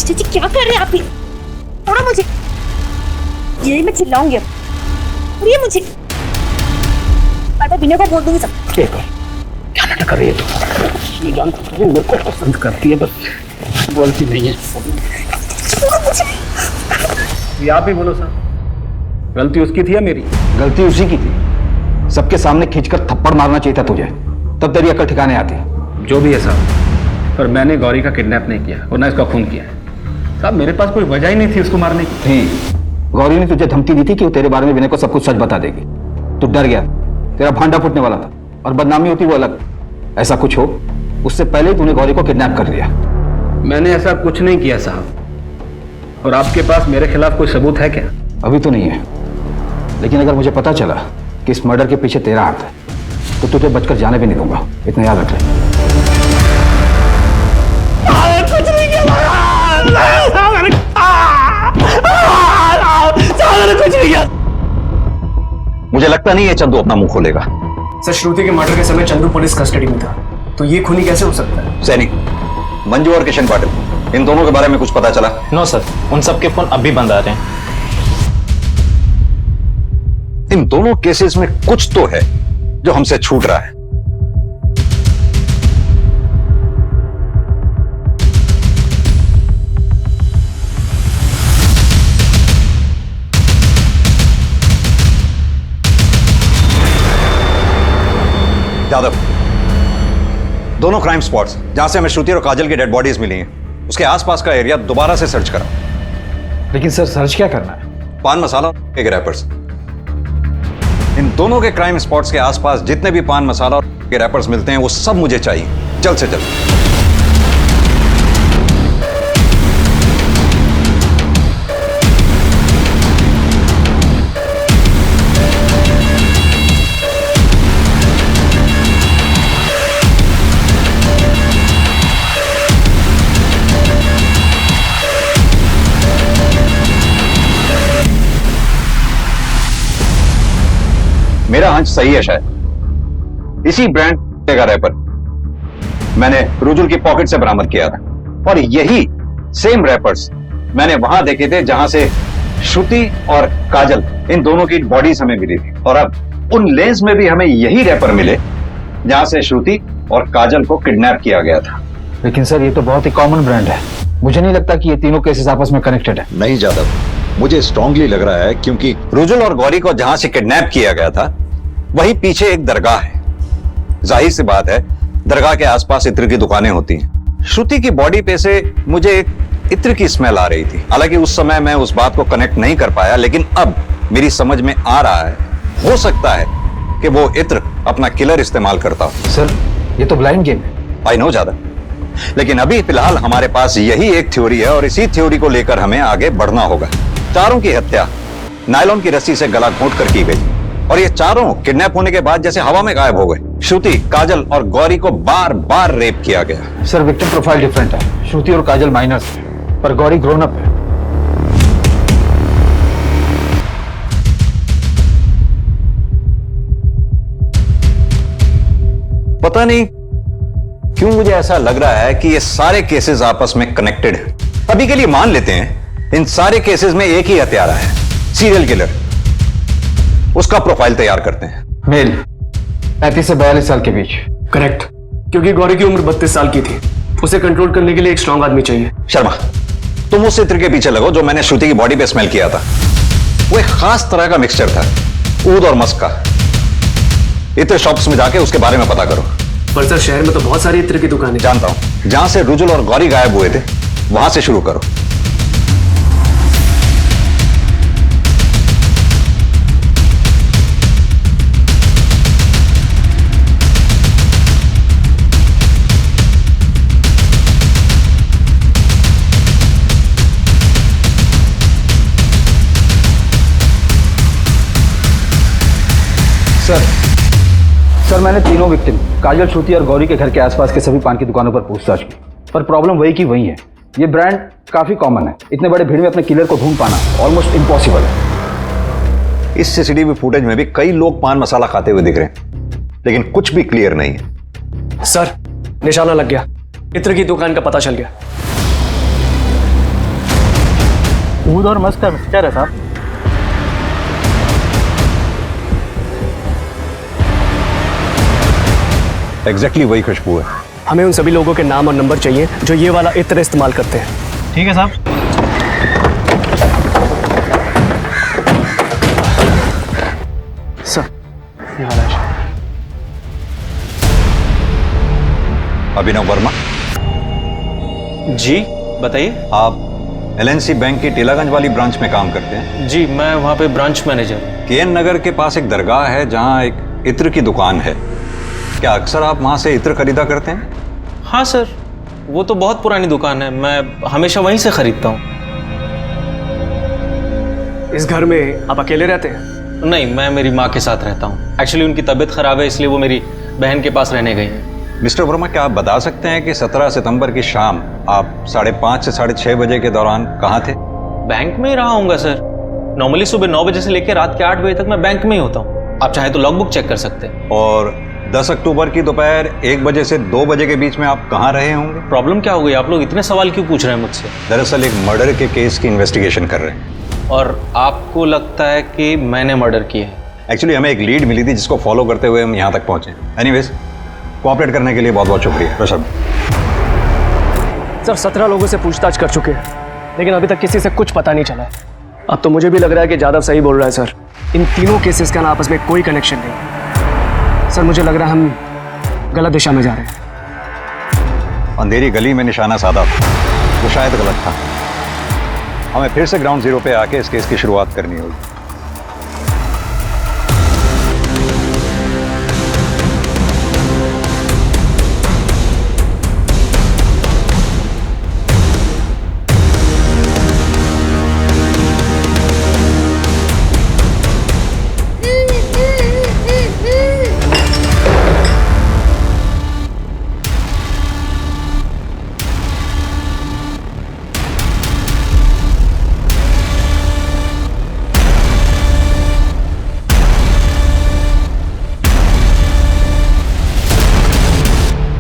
Speaker 17: जी क्या कर रहे हैं आप? थोड़ा मुझे, यही मैं चिल्लाऊंगी अब। ये मुझे विनय को बोल दूंगी सब।
Speaker 8: क्या नाटक कर रही है तू? ये जानती है मेरे को पसंद करती है, बस बोलती नहीं है। ये आप ही बोलो साहब, गलती उसकी थी या मेरी?
Speaker 11: गलती उसी की थी। सबके सामने खींचकर थप्पड़ मारना चाहिए था तुझे, तब तेरी अकल ठिकाने आती।
Speaker 8: जो भी है साहब, पर मैंने गौरी का किडनैप नहीं किया और ना इसका खून किया है। साहब, मेरे पास कोई वजह ही नहीं थी उसको मारने की।
Speaker 11: थी। गौरी ने तुझे धमकी दी थी कि वो तेरे बारे में विनय को सब कुछ सच बता देगी। तू डर गया, तेरा भांडा फूटने वाला था, और बदनामी होती वो अलग। ऐसा कुछ हो उससे पहले ही तूने गौरी को किडनैप कर लिया।
Speaker 8: मैंने ऐसा कुछ नहीं किया साहब, और आपके पास मेरे खिलाफ कोई सबूत है क्या?
Speaker 11: अभी तो नहीं है, लेकिन अगर मुझे पता चला कि इस मर्डर के पीछे तेरा हाथ है तो तुझे बचकर जाने भी नहीं दूंगा, इतना याद रख ले।
Speaker 19: कुछ नहीं किया, कुछ नहीं किया।
Speaker 7: मुझे लगता नहीं है चंदू अपना मुंह खोलेगा।
Speaker 16: सर, श्रुति के मर्डर के समय चंदू पुलिस कस्टडी में था। तो ये खूनी कैसे हो सकता है?
Speaker 7: सैनिक, मंजू और किशन पाटिल, इन दोनों के बारे में कुछ पता चला?
Speaker 6: नो सर, उन सबके फोन अभी बंद आ रहे हैं।
Speaker 7: इन दोनों केसेस में कुछ तो है जो हमसे छूट रहा है। यादव, दोनों क्राइम स्पॉट्स जहां से हमें श्रुति और काजल की डेड बॉडीज मिली हैं, उसके आसपास का एरिया दोबारा से सर्च करा।
Speaker 11: लेकिन सर, सर्च क्या करना है?
Speaker 7: पान मसाला के रैपर्स, इन दोनों के क्राइम स्पॉट्स के आसपास जितने भी पान मसाला और के रैपर्स मिलते हैं वो सब मुझे चाहिए, जल्द से जल्द। मेरा अंश सही है शायद। इसी ब्रांड का रैपर मैंने रुजुल की पॉकेट से बरामद किया था, और यही सेम रैपर्स मैंने वहां देखे थे जहां से श्रुति और काजल इन दोनों की बॉडीज हमें मिली थी। और अब उन लेंस में भी हमें यही रैपर मिले जहां से श्रुति और काजल को किडनैप किया गया था।
Speaker 11: लेकिन सर, ये तो बहुत ही कॉमन ब्रांड है। मुझे नहीं लगता कि ये तीनों केसेस आपस में कनेक्टेड है।
Speaker 7: नहीं जादव, मुझे स्ट्रांगली लग रहा है, क्योंकि रुजुल और गौरी को जहां से किडनैप किया गया था वहीं पीछे एक दरगाह है। जाहिर सी बात है, दरगाह के आसपास इत्र की दुकानें होती हैं। श्रुति की बॉडी पे से मुझे एक इत्र की स्मेल आ रही थी। हालांकि उस समय मैं उस बात को कनेक्ट नहीं कर पाया, लेकिन अब मेरी समझ में आ रहा है, हो सकता है कि वो इत्र अपना किलर इस्तेमाल करता हो।
Speaker 11: सर, ये तो ब्लाइंड गेम है।
Speaker 7: आई नो ज्यादा, लेकिन अभी फिलहाल हमारे पास यही एक थ्योरी है और इसी थ्योरी को लेकर हमें आगे बढ़ना होगा। चारों की हत्या नायलॉन की रस्सी से गला घोंट कर की गई, और ये चारों किडनैप होने के बाद जैसे हवा में गायब हो गए। श्रुति, काजल और गौरी को बार बार रेप किया गया।
Speaker 11: सर, विक्टिम प्रोफाइल डिफरेंट है। श्रुति और काजल माइनर्स है, पर गौरी ग्रोन अप है।
Speaker 7: पता नहीं क्यों मुझे ऐसा लग रहा है कि ये सारे केसेस आपस में कनेक्टेड हैं। अभी के लिए मान लेते हैं इन सारे केसेस में एक ही हत्यारा है, सीरियल किलर। उसका प्रोफाइल तैयार करते हैं।
Speaker 11: मेल, 35 से 42 साल के बीच।
Speaker 16: करेक्ट, क्योंकि गौरी की उम्र 32 साल की थी। उसे कंट्रोल करने के लिए एक स्ट्रांग आदमी चाहिए।
Speaker 7: शर्मा, तुम उस इत्र के पीछे लगो जो मैंने श्रुति की बॉडी पे स्मेल किया था। वो एक खास तरह का मिक्सचर था, ऊद और मस्क का। इत्र शॉप्स में जाके उसके बारे में पता करो।
Speaker 16: पर सर, शहर में तो बहुत सारी इत्र की दुकानें।
Speaker 7: जानता हूं, जहां से रुजुल और गौरी गायब हुए थे वहां से शुरू करो।
Speaker 11: सर, मैंने तीनों विक्टिम काजल, श्रुति और गौरी के घर के आसपास के सभी पान की दुकानों पर पूछताछ की, पर प्रॉब्लम वही की वही है। ये ब्रांड काफी कॉमन है। इतने बड़े भीड़ में अपने किलर को ढूंढ पाना ऑलमोस्ट इम्पॉसिबल है।
Speaker 7: इस सीसीटीवी फुटेज में भी कई लोग पान मसाला खाते हुए दिख रहे हैं, लेकिन कुछ भी क्लियर नहीं है।
Speaker 16: सर, निशाना लग गया। इत्र की दुकान का पता चल गया।
Speaker 8: ऊद और मस्क का मिक्सचर है साहब।
Speaker 7: एग्जैक्टली वही खुशबू है।
Speaker 16: हमें उन सभी लोगों के नाम और नंबर चाहिए जो ये वाला इत्र इस्तेमाल करते हैं।
Speaker 8: ठीक है साहब।
Speaker 16: सर, ये वाला है।
Speaker 7: अभिनव वर्मा
Speaker 6: जी बताइए।
Speaker 7: आप एलएनसी बैंक की टीलागंज वाली ब्रांच में काम करते हैं?
Speaker 6: जी, मैं वहाँ पे ब्रांच मैनेजर।
Speaker 7: केएन नगर के पास एक दरगाह है जहाँ एक इत्र की दुकान है। क्या अक्सर आप वहाँ से इत्र खरीदा करते हैं?
Speaker 6: हाँ सर, वो तो बहुत पुरानी दुकान है, मैं हमेशा वहीं से खरीदता हूँ।
Speaker 16: इस घर में आप अकेले रहते हैं?
Speaker 6: नहीं, मैं मेरी माँ के साथ रहता हूँ। एक्चुअली उनकी तबीयत खराब है, इसलिए वो मेरी बहन के पास रहने गई हैं।
Speaker 7: मिस्टर वर्मा, क्या आप बता सकते हैं कि 17 सितंबर की शाम आप 5:30 से 6:30 बजे के दौरान कहाँ थे?
Speaker 6: बैंक में ही रहा होऊंगा सर। नॉर्मली सुबह 9 बजे से लेकर रात के 8 बजे तक मैं बैंक में ही होता हूँ। आप चाहे तो लॉगबुक चेक कर सकते हैं।
Speaker 7: और 10 अक्टूबर की दोपहर 1 बजे से 2 बजे के बीच में आप कहाँ रहे होंगे?
Speaker 6: प्रॉब्लम क्या हो गई? आप लोग इतने सवाल क्यों पूछ रहे हैं मुझसे?
Speaker 7: दरअसल एक मर्डर के केस की इन्वेस्टिगेशन कर रहे हैं।
Speaker 6: और आपको लगता है कि मैंने मर्डर किया है?
Speaker 7: एक्चुअली हमें एक लीड मिली थी जिसको फॉलो करते हुए हम यहाँ तक पहुँचे। एनीवेज, कोऑपरेट करने के लिए बहुत बहुत शुक्रिया। ऋषभ
Speaker 16: सर 17 लोगों से पूछताछ कर चुके हैं, लेकिन अभी तक किसी से कुछ पता नहीं चला। अब तो मुझे भी लग रहा है कि जादव सही बोल रहा है सर। इन तीनों केसेस का ना आपस में कोई कनेक्शन नहीं। सर मुझे लग रहा है हम गलत दिशा में जा रहे हैं।
Speaker 7: अंधेरी गली में निशाना साधा था, वो शायद गलत था। हमें फिर से ग्राउंड जीरो पे आके इस केस की शुरुआत करनी होगी।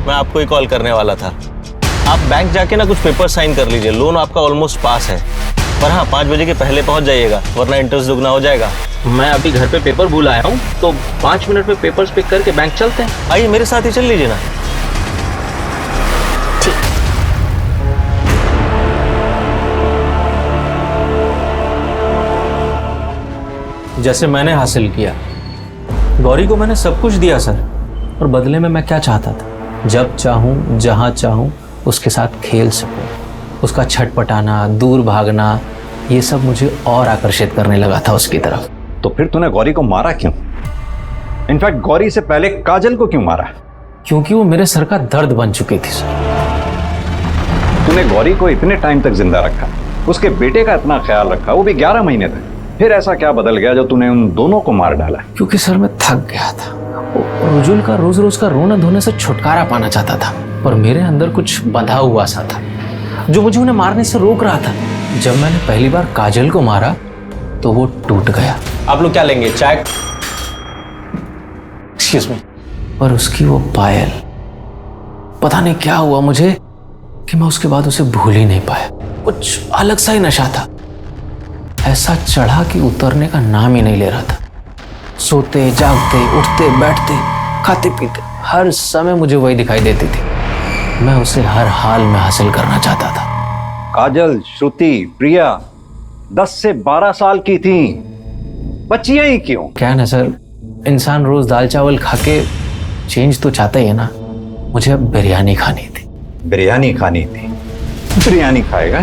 Speaker 20: मैं आपको ही कॉल करने वाला था। आप बैंक जाके ना कुछ पेपर साइन कर लीजिए, लोन आपका ऑलमोस्ट पास है। पर हाँ, 5 बजे के पहले पहुंच जाइएगा, वरना इंटरेस्ट दुगना हो जाएगा।
Speaker 6: मैं अभी घर पे पेपर भूल आया हूँ, तो 5 मिनट में पेपर्स पिक करके बैंक चलते हैं।
Speaker 20: आइए मेरे साथ ही चल लीजिए ना।
Speaker 6: जैसे मैंने हासिल किया, गौरी को मैंने सब कुछ दिया सर। और बदले में मैं क्या चाहता था? जब चाहूँ, जहाँ चाहूँ उसके साथ खेल सकूँ। उसका छटपटाना, दूर भागना, ये सब मुझे और आकर्षित करने लगा था उसकी तरफ।
Speaker 7: तो फिर तूने गौरी को मारा क्यों? इनफैक्ट गौरी से पहले काजल को क्यों मारा?
Speaker 6: क्योंकि वो मेरे सर का दर्द बन चुकी थी सर।
Speaker 7: तूने गौरी को इतने टाइम तक जिंदा रखा, उसके बेटे का इतना ख्याल रखा, वो भी 11 महीने तक। फिर ऐसा क्या बदल गया जो तूने उन दोनों को मार डाला?
Speaker 6: क्योंकि सर मैं थक गया था। रुजुल का रोज रोज का रोना धोने से छुटकारा पाना चाहता था, और मेरे अंदर कुछ बंधा हुआ सा था जो मुझे उन्हें मारने से रोक रहा था। जब मैंने पहली बार काजल को मारा तो वो टूट गया।
Speaker 20: आप लोग क्या लेंगे, चाय?
Speaker 6: Excuse me. और उसकी वो पायल, पता नहीं क्या हुआ मुझे कि मैं उसके बाद उसे भूल ही नहीं पाया। कुछ अलग सा ही नशा था, ऐसा चढ़ा कि उतरने का नाम ही नहीं ले रहा था। सोते जागते, उठते बैठते, खाते पीते, हर समय मुझे वही दिखाई देती थी। मैं उसे हर हाल में हासिल करना चाहता था।
Speaker 7: काजल, श्रुति, प्रिया 10 से 12 साल की थी, बच्चियां ही क्यों?
Speaker 6: क्या है ना सर, इंसान रोज दाल चावल खा के चेंज तो चाहता ही है ना। मुझे अब बिरयानी खानी थी।
Speaker 7: बिरयानी खानी थी? बिरयानी खाएगा?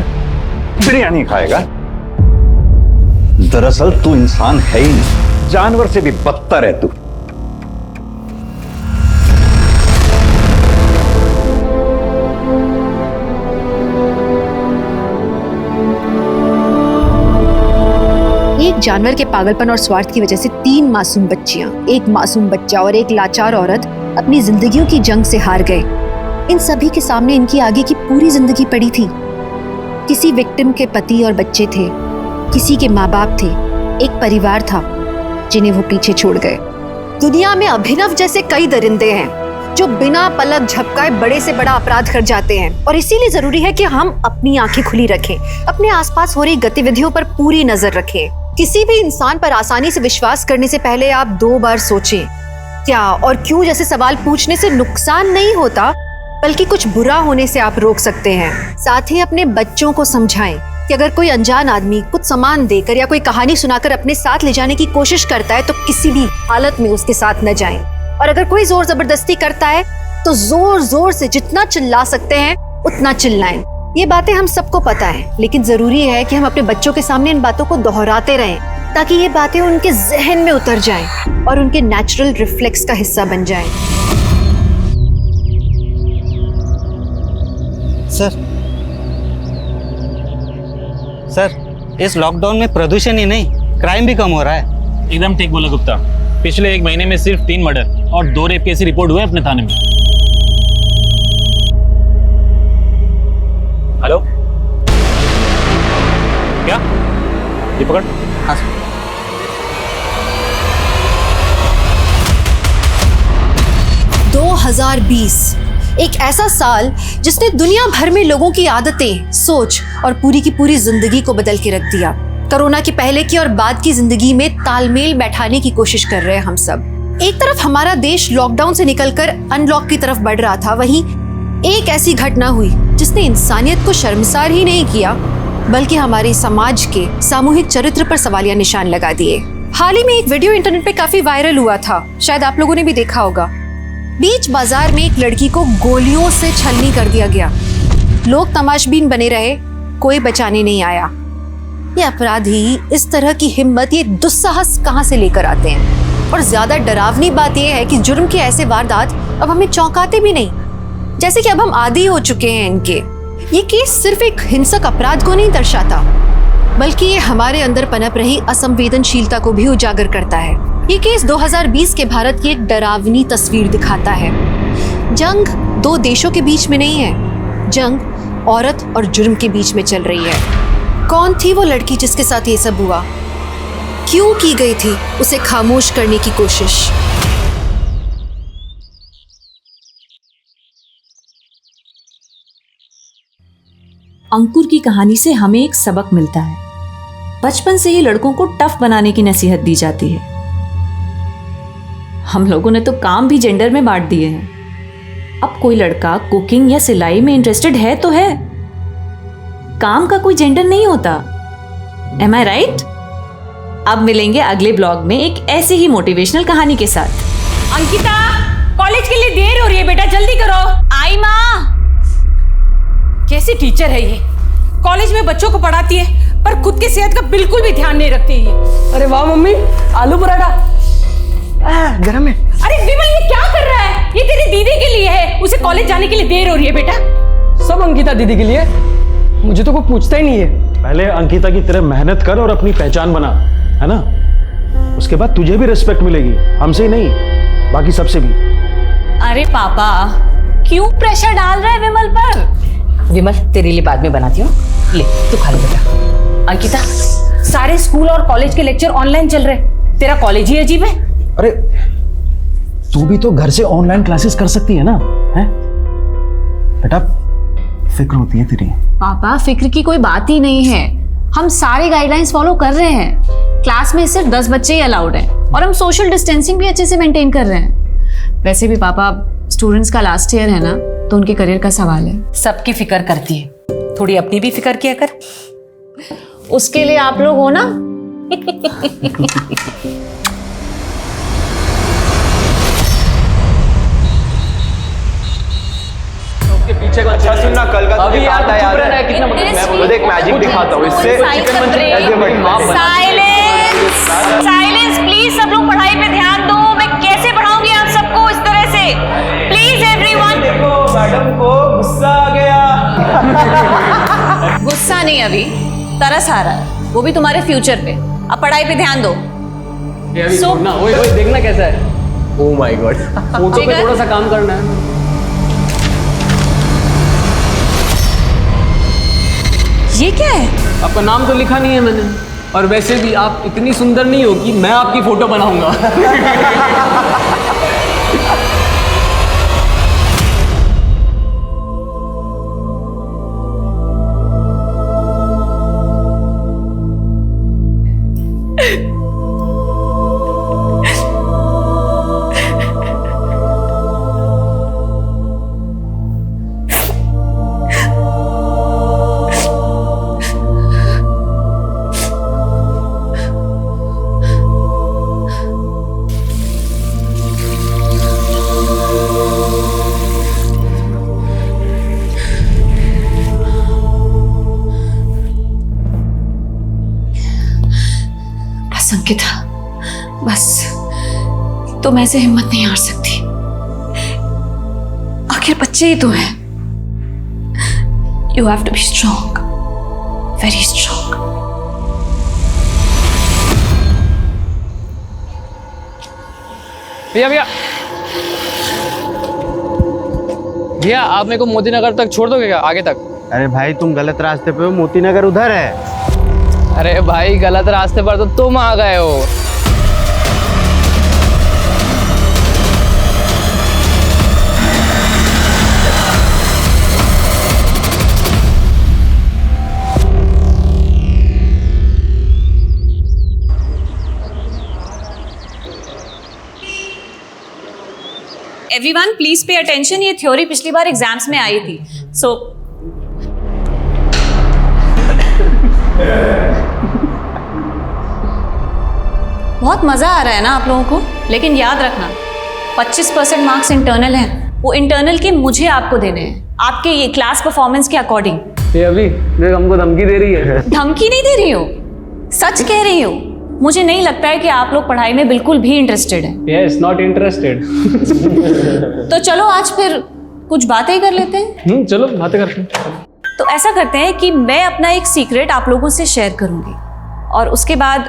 Speaker 7: बिरयानी खाएगा? दरअसल तू इंसान है ही नहीं, जानवर से भी बदतर है तू।
Speaker 1: एक जानवर के पागलपन और स्वार्थ की वजह से 3 मासूम बच्चियां, एक मासूम बच्चा और एक लाचार औरत अपनी जिंदगियों की जंग से हार गए। इन सभी के सामने इनकी आगे की पूरी जिंदगी पड़ी थी। किसी विक्टिम के पति और बच्चे थे, किसी के माँ बाप थे, एक परिवार था जिन्हें वो पीछे छोड़ गए। दुनिया में अभिनव जैसे कई दरिंदे हैं जो बिना पलक झपकाए बड़े से बड़ा अपराध कर जाते हैं, और इसीलिए जरूरी है कि हम अपनी आंखें खुली रखें, अपने आसपास हो रही गतिविधियों पर पूरी नजर रखें। किसी भी इंसान पर आसानी से विश्वास करने से पहले आप 2 बार सोचें। क्या और क्यों जैसे सवाल पूछने से नुकसान नहीं होता, बल्कि कुछ बुरा होने से आप रोक सकते हैं। साथ ही अपने बच्चों को समझाएं कि अगर कोई अनजान आदमी कुछ सामान देकर या कोई कहानी सुनाकर अपने साथ ले जाने की कोशिश करता है तो किसी भी हालत में उसके साथ न जाएं। और अगर कोई जोर जबरदस्ती करता है तो जोर जोर से जितना चिल्ला सकते हैं उतना चिल्लाएं। ये बातें हम सबको पता है, लेकिन जरूरी है कि हम अपने बच्चों के सामने इन बातों को दोहराते रहें ताकि ये बातें उनके जहन में उतर जाएं और उनके नेचुरल रिफ्लेक्स का हिस्सा बन जाएं।
Speaker 20: सर, इस लॉकडाउन में प्रदूषण ही नहीं, क्राइम भी कम हो रहा है।
Speaker 8: एकदम ठीक बोला गुप्ता। पिछले 1 महीने में सिर्फ 3 मर्डर और 2 रेप केस रिपोर्ट हुए अपने थाने में। हेलो, क्या? ये पकड़।
Speaker 20: हाँ
Speaker 1: 2020 एक ऐसा साल जिसने दुनिया भर में लोगों की आदतें, सोच और पूरी की पूरी जिंदगी को बदल के रख दिया। कोरोना के पहले की और बाद की जिंदगी में तालमेल बैठाने की कोशिश कर रहे हैं हम सब। एक तरफ हमारा देश लॉकडाउन से निकलकर अनलॉक की तरफ बढ़ रहा था, वहीं एक ऐसी घटना हुई जिसने इंसानियत को शर्मसार ही नहीं किया बल्कि हमारे समाज के सामूहिक चरित्र पर सवालिया निशान लगा दिए। हाल ही में एक वीडियो इंटरनेट पे काफी वायरल हुआ था, शायद आप लोगों ने भी देखा होगा। बीच बाजार में एक लड़की को गोलियों से छलनी कर दिया गया। लोग तमाशबीन बने रहे, कोई बचाने नहीं आया। ये अपराधी इस तरह की हिम्मत, ये दुस्साहस कहां से लेकर आते हैं? और ज्यादा डरावनी बात यह है कि जुर्म के ऐसे वारदात अब हमें चौंकाते भी नहीं, जैसे कि अब हम आदी हो चुके हैं इनके। ये केस सिर्फ एक हिंसक अपराध को नहीं दर्शाता, बल्कि ये हमारे अंदर पनप रही असंवेदनशीलता को भी उजागर करता है। ये केस 2020 के भारत की एक डरावनी तस्वीर दिखाता है। जंग दो देशों के बीच में नहीं है, जंग औरत और जुर्म के बीच में चल रही है। कौन थी वो लड़की जिसके साथ ये सब हुआ? क्यों की गई थी उसे खामोश करने की कोशिश?
Speaker 13: अंकुर की कहानी से हमें एक सबक मिलता है। बचपन से ही लड़कों को टफ बनाने की नसीहत दी जाती है। हम लोगों ने तो काम भी जेंडर में बांट दिए हैं। अब कोई लड़का कुकिंग या सिलाई में इंटरेस्टेड है तो है, काम का कोई जेंडर नहीं होता। एम आई राइट? अब मिलेंगे अगले ब्लॉग में एक ऐसी ही मोटिवेशनल कहानी के साथ।
Speaker 17: अंकिता, कॉलेज के लिए देर हो रही है बेटा, जल्दी करो। आई माँ। कैसी टीचर है ये? कॉलेज में बच्चों को पढ़ाती है पर खुद की सेहत का बिल्कुल भी ध्यान नहीं रखती है।
Speaker 16: अरे वाह मम्मी, आलू पराठा गरम है।
Speaker 17: अरे विमल, ये क्या कर रहा है? ये तेरी दीदी के लिए है, उसे कॉलेज जाने के लिए देर हो रही है बेटा।
Speaker 16: सब अंकिता दीदी के लिए, मुझे तो कोई पूछता ही नहीं है।
Speaker 8: पहले अंकिता की तरह मेहनत कर और अपनी पहचान बना, है ना? उसके बाद तुझे भी रिस्पेक्ट मिलेगी, हमसे ही नहीं बाकी सबसे भी।
Speaker 17: अरे पापा, क्यों प्रेशर डाल रहा है विमल पर? विमल, तेरे लिए बाद में बनाती हूँ, ले तू खा ले बेटा। अंकिता, सारे स्कूल और कॉलेज के लेक्चर ऑनलाइन चल रहे, तेरा कॉलेज ही अजीब है।
Speaker 8: अरे तू भी तो घर से ऑनलाइन क्लासेस कर सकती है ना? हैं? बेटा फिक्र होती है तेरी।
Speaker 18: पापा, फिक्र की कोई बात ही नहीं है। हम सारे गाइडलाइंस फॉलो कर रहे हैं। क्लास में सिर्फ 10 बच्चे ही अलाउड हैं और हम सोशल डिस्टेंसिंग भी अच्छे से मेंटेन कर रहे हैं। वैसे भी पापा, स्टूडेंट्स का लास्ट ईयर है ना, तो उनके करियर का सवाल है।
Speaker 17: सबकी फिक्र करती है, थोड़ी अपनी भी फिक्र किया कर।
Speaker 18: उसके लिए आप लोग हो ना।
Speaker 16: पीछे का अच्छा सुनना, कल का अभी याद है कितना मैं देख मैजिक दिखाता हूँ इससे।
Speaker 17: साइलेंस प्लीज, सब लोग पढ़ाई पे ध्यान दो। मैं कैसे पढ़ाऊंगी आप सबको इस तरह से? Please everyone.
Speaker 16: देखो मैडम को गुस्सा आ गया।
Speaker 17: गुस्सा नहीं, अभी तरस आ रहा है, वो भी तुम्हारे फ्यूचर पे। अब पढ़ाई पे ध्यान दो।
Speaker 16: ओए देखना कैसा है। ओह माय गॉड, फोटो पे थोड़ा सा काम करना है।
Speaker 17: ये क्या है?
Speaker 16: आपका नाम तो लिखा नहीं है मैंने, और वैसे भी आप इतनी सुंदर नहीं हो कि मैं आपकी फोटो बनाऊंगा।
Speaker 18: अंकिता, बस तुम ऐसे हिम्मत नहीं हार सकती। आखिर बच्चे ही तो हैं। You have to be strong, very strong.
Speaker 16: भैया भैया भैया, आप मेरे को मोती नगर तक छोड़ दोगे क्या? आगे तक?
Speaker 21: अरे भाई, तुम गलत रास्ते पे हो, मोती नगर उधर है।
Speaker 16: अरे भाई, गलत रास्ते पर तो तुम आ गए हो।
Speaker 13: एवरीवन प्लीज पे अटेंशन, ये थ्योरी पिछली बार एग्जाम्स में आई थी। सो बहुत मजा आ रहा है ना आप लोगों को, लेकिन याद रखना 25% मार्क्स इंटरनल हैं, वो इंटरनल के मुझे आपको देने हैं आपके ये क्लास परफॉर्मेंस के अकॉर्डिंग।
Speaker 6: ये अभी देख हमको धमकी दे रही है।
Speaker 13: धमकी नहीं दे रही हो, सच कह रही हो। मुझे नहीं लगता है कि आप लोग पढ़ाई में बिल्कुल भी इंटरेस्टेड हैं।
Speaker 6: Yes, not interested.
Speaker 13: तो चलो आज फिर कुछ बातें कर लेते हैं।
Speaker 6: चलो बातें करते हैं।
Speaker 13: तो ऐसा करते हैं कि मैं अपना एक सीक्रेट आप लोगों से शेयर करूंगी और उसके बाद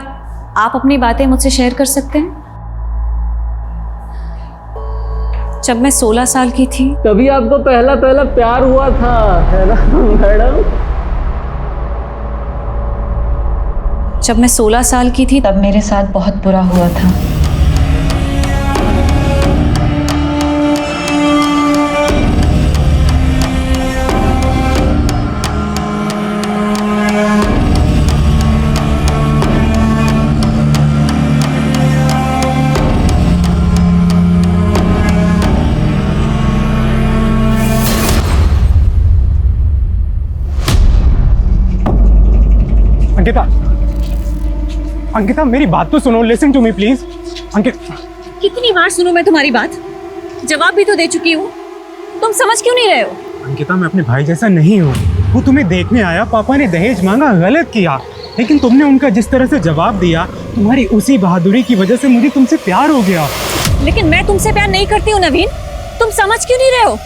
Speaker 13: आप अपनी बातें मुझसे शेयर कर सकते हैं। जब मैं 16 साल की थी
Speaker 6: तभी आपको पहला प्यार हुआ था, है ना मैडम?
Speaker 13: जब मैं 16 साल की थी तब मेरे साथ बहुत बुरा हुआ था।
Speaker 10: अंकिता, अंकिता मेरी बात तो सुनो, listen to me please. Ankita,
Speaker 13: कितनी बार सुनूं मैं तुम्हारी बात? जवाब भी तो दे चुकी हूँ, तुम समझ क्यों नहीं रहे हो?
Speaker 10: अंकिता मैं अपने भाई जैसा नहीं हूँ। वो तुम्हें देखने आया, पापा ने दहेज मांगा, गलत किया, लेकिन तुमने उनका जिस तरह से जवाब दिया, तुम्हारी उसी बहादुरी की वजह से मुझे तुमसे प्यार हो गया।
Speaker 13: लेकिन मैं तुमसे प्यार नहीं करती हूँ नवीन, तुम समझ क्यों नहीं रहे हो?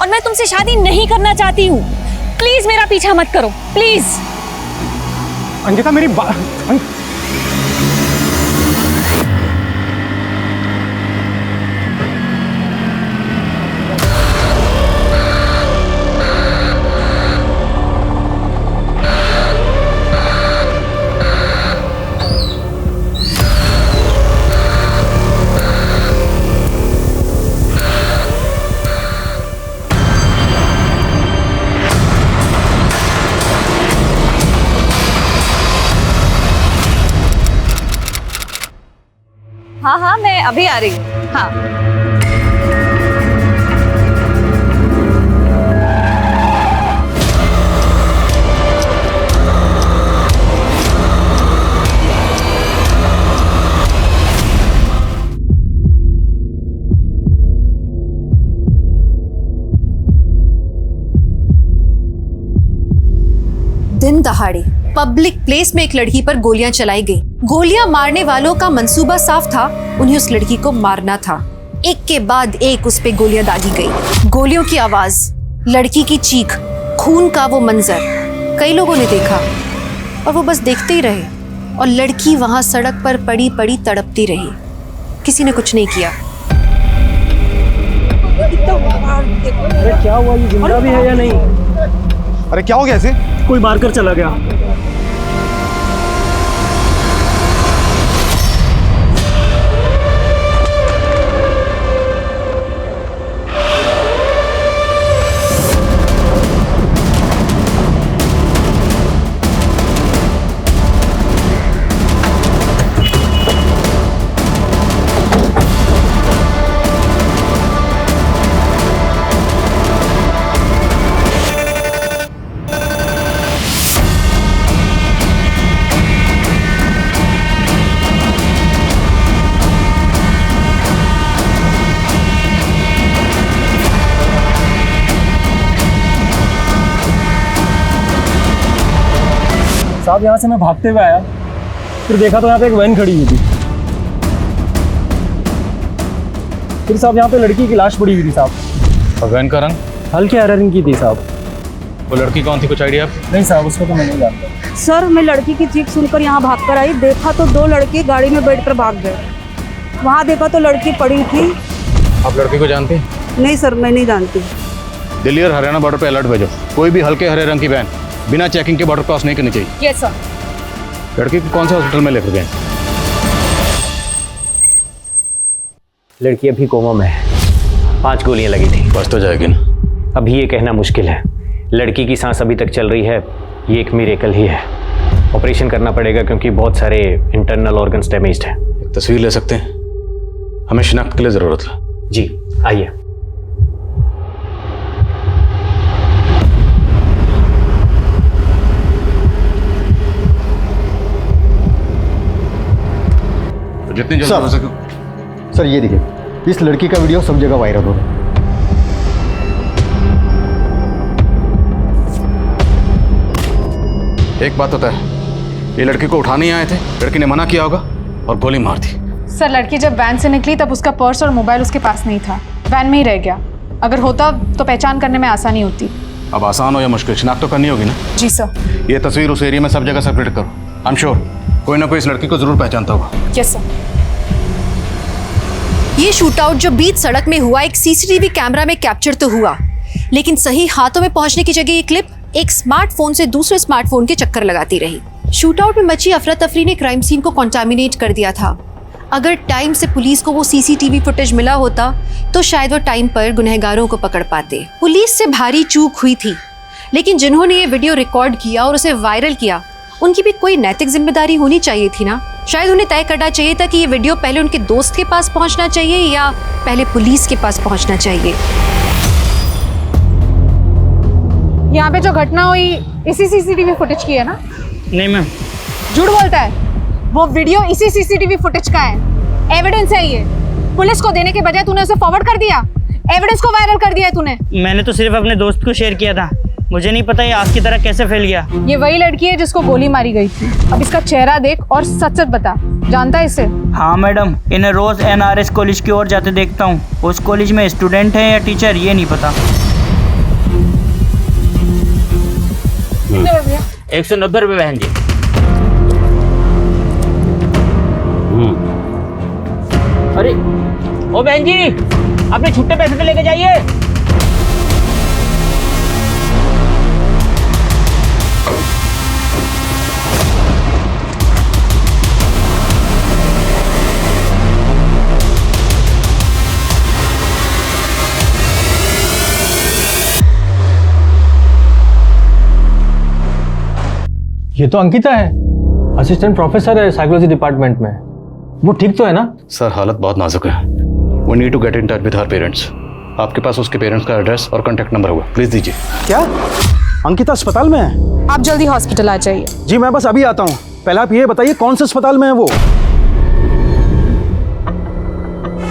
Speaker 13: और मैं तुमसे शादी नहीं करना चाहती हूँ। प्लीज मेरा पीछा मत करो, प्लीज।
Speaker 10: अंकिता मेरी बात,
Speaker 13: हाँ हाँ मैं अभी आ रही हूँ। हाँ
Speaker 1: दिन दहाड़े पब्लिक प्लेस में एक लड़की पर गोलियां चलाई गई। गोलियां मारने वालों का मंसूबा साफ था, उन्हें उस लड़की को मारना था। एक के बाद एक उस पे गोलियां दागी गई। गोलियों की आवाज, लड़की की चीख, खून का वो मंजर कई लोगों ने देखा और वो बस देखते ही रहे और लड़की वहां सड़क पर पड़ी पड़ी तड़पती रही। किसी ने कुछ नहीं किया।
Speaker 16: अरे क्या हुआ, ये जिंदा भी है या नहीं?
Speaker 10: अरे क्या हो गया इसे?
Speaker 16: कोई मारकर चला गया। साहब यहाँ से मैं भागते हुए आया, फिर देखा तो यहाँ पे एक वैन खड़ी हुई थी। फिर साहब यहाँ पे लड़की की लाश पड़ी हुई थी साहब।
Speaker 11: और वैन का रंग?
Speaker 16: हल्के हरे रंग की थी साहब।
Speaker 11: वो लड़की कौन थी, कुछ आइडिया?
Speaker 16: नहीं साहब, उसको तो मैं नहीं जानता।
Speaker 2: सर मैं लड़की की चीख सुनकर यहाँ भागकर आई, देखा तो 2 लड़के गाड़ी में बैठकर भाग गए। वहाँ देखा तो लड़की पड़ी थी।
Speaker 11: आप लड़की को जानते?
Speaker 2: नहीं सर मैं नहीं जानती।
Speaker 11: दिल्ली और हरियाणा बॉर्डर पे अलर्ट भेजो, कोई भी हल्के हरे रंग की वैन बिना चेकिंग के बॉर्डर क्रॉस नहीं करनी चाहिए।
Speaker 13: Yes sir.
Speaker 11: लड़की को कौन सा हॉस्पिटल में लेकर गए?
Speaker 22: लड़की अभी कोमा में है, 5 गोलियां लगी थी।
Speaker 11: बच तो जाएगी ना?
Speaker 22: अभी ये कहना मुश्किल है। लड़की की सांस अभी तक चल रही है, ये एक मिरेकल ही है। ऑपरेशन करना पड़ेगा क्योंकि बहुत सारे इंटरनल ऑर्गन्स डैमेज्ड हैं।
Speaker 11: एक तस्वीर ले सकते हैं? हमें शिनाख्त के लिए ज़रूरत है।
Speaker 22: जी आइए।
Speaker 11: जितनी जल्दी हो सके।
Speaker 3: सर ये देखिए, इस लड़की का वीडियो सब जगह वायरल हो रहा है।
Speaker 11: एक बात होता है, ये लड़की को उठाने आए थे, लड़की ने मना किया होगा और गोली मार दी।
Speaker 9: सर लड़की जब वैन से निकली तब उसका पर्स और मोबाइल उसके पास नहीं था, वैन में ही रह गया। अगर होता तो पहचान करने में आसानी होती।
Speaker 11: अब आसान हो या मुश्किल, शिनाख्त तो करनी होगी ना।
Speaker 9: जी सर।
Speaker 11: ये तस्वीर उस एरिया में सब जगह सर्कुलेट करो। आई एम श्योर कोई ना कोई इस लड़की को जरूर पहचानता होगा।
Speaker 9: Yes sir.
Speaker 1: ये शूटआउट जो बीच सड़क में हुआ एक सीसीटीवी कैमरा में कैप्चर तो हुआ, लेकिन सही हाथों में पहुंचने की जगह ये क्लिप एक स्मार्टफोन से दूसरे स्मार्टफोन के चक्कर लगाती रही। शूटआउट में मची अफरा तफरी ने क्राइम सीन को कॉन्टामिनेट कर दिया था। अगर टाइम से पुलिस को वो सीसीटीवी फुटेज मिला होता तो शायद वो टाइम पर गुनहगारों को पकड़ पाते। पुलिस से भारी चूक हुई थी, लेकिन जिन्होंने ये वीडियो रिकॉर्ड किया और उसे वायरल किया उनकी भी कोई नैतिक जिम्मेदारी होनी चाहिए थी ना। शायद उन्हें तय करना चाहिए था कि ये वीडियो पहले उनके दोस्त के पास पहुंचना चाहिए या पहले पुलिस के पास पहुंचना चाहिए।
Speaker 9: यहाँ पे जो घटना हुई इसी सीसीटीवी फुटेज की है ना?
Speaker 10: नहीं मैम।
Speaker 9: झूठ बोलता है, वो वीडियो इसी सीसीटीवी फुटेज का है। एविडेंस है ये। पुलिस को देने के बजाय तूने उसे फॉरवर्ड कर दिया, एविडेंस को वायरल कर दिया है तूने।
Speaker 10: मैंने तो सिर्फ अपने दोस्त को शेयर किया था, मुझे नहीं पता ये आग की तरह कैसे फैल गया।
Speaker 9: ये वही लड़की है जिसको गोली मारी गई थी। अब इसका चेहरा देख और सच सच बता, जानता है इसे?
Speaker 10: हाँ मैडम, इन्हें रोज NRS कॉलेज की ओर जाते देखता हूँ। उस कॉलेज में स्टूडेंट है या टीचर ये नहीं पता। 190 रुपये बहन जी। अरे ओ बहन जी, अपने छुट्टे पैसे तो लेके जाइए।
Speaker 20: ये तो अंकिता है, असिस्टेंट प्रोफेसर है साइकोलॉजी डिपार्टमेंट में। वो ठीक तो है ना?
Speaker 11: सर हालत बहुत नाजुक है। We need to get in touch with her parents. आपके पास उसके पेरेंट्स का एड्रेस और कॉन्टैक्ट नंबर होगा, प्लीज दीजिए।
Speaker 8: क्या अंकिता अस्पताल में है?
Speaker 9: आप जल्दी हॉस्पिटल आ जाइए।
Speaker 8: जी मैं बस अभी आता हूँ। पहले आप ये बताइए कौन से अस्पताल में है वो?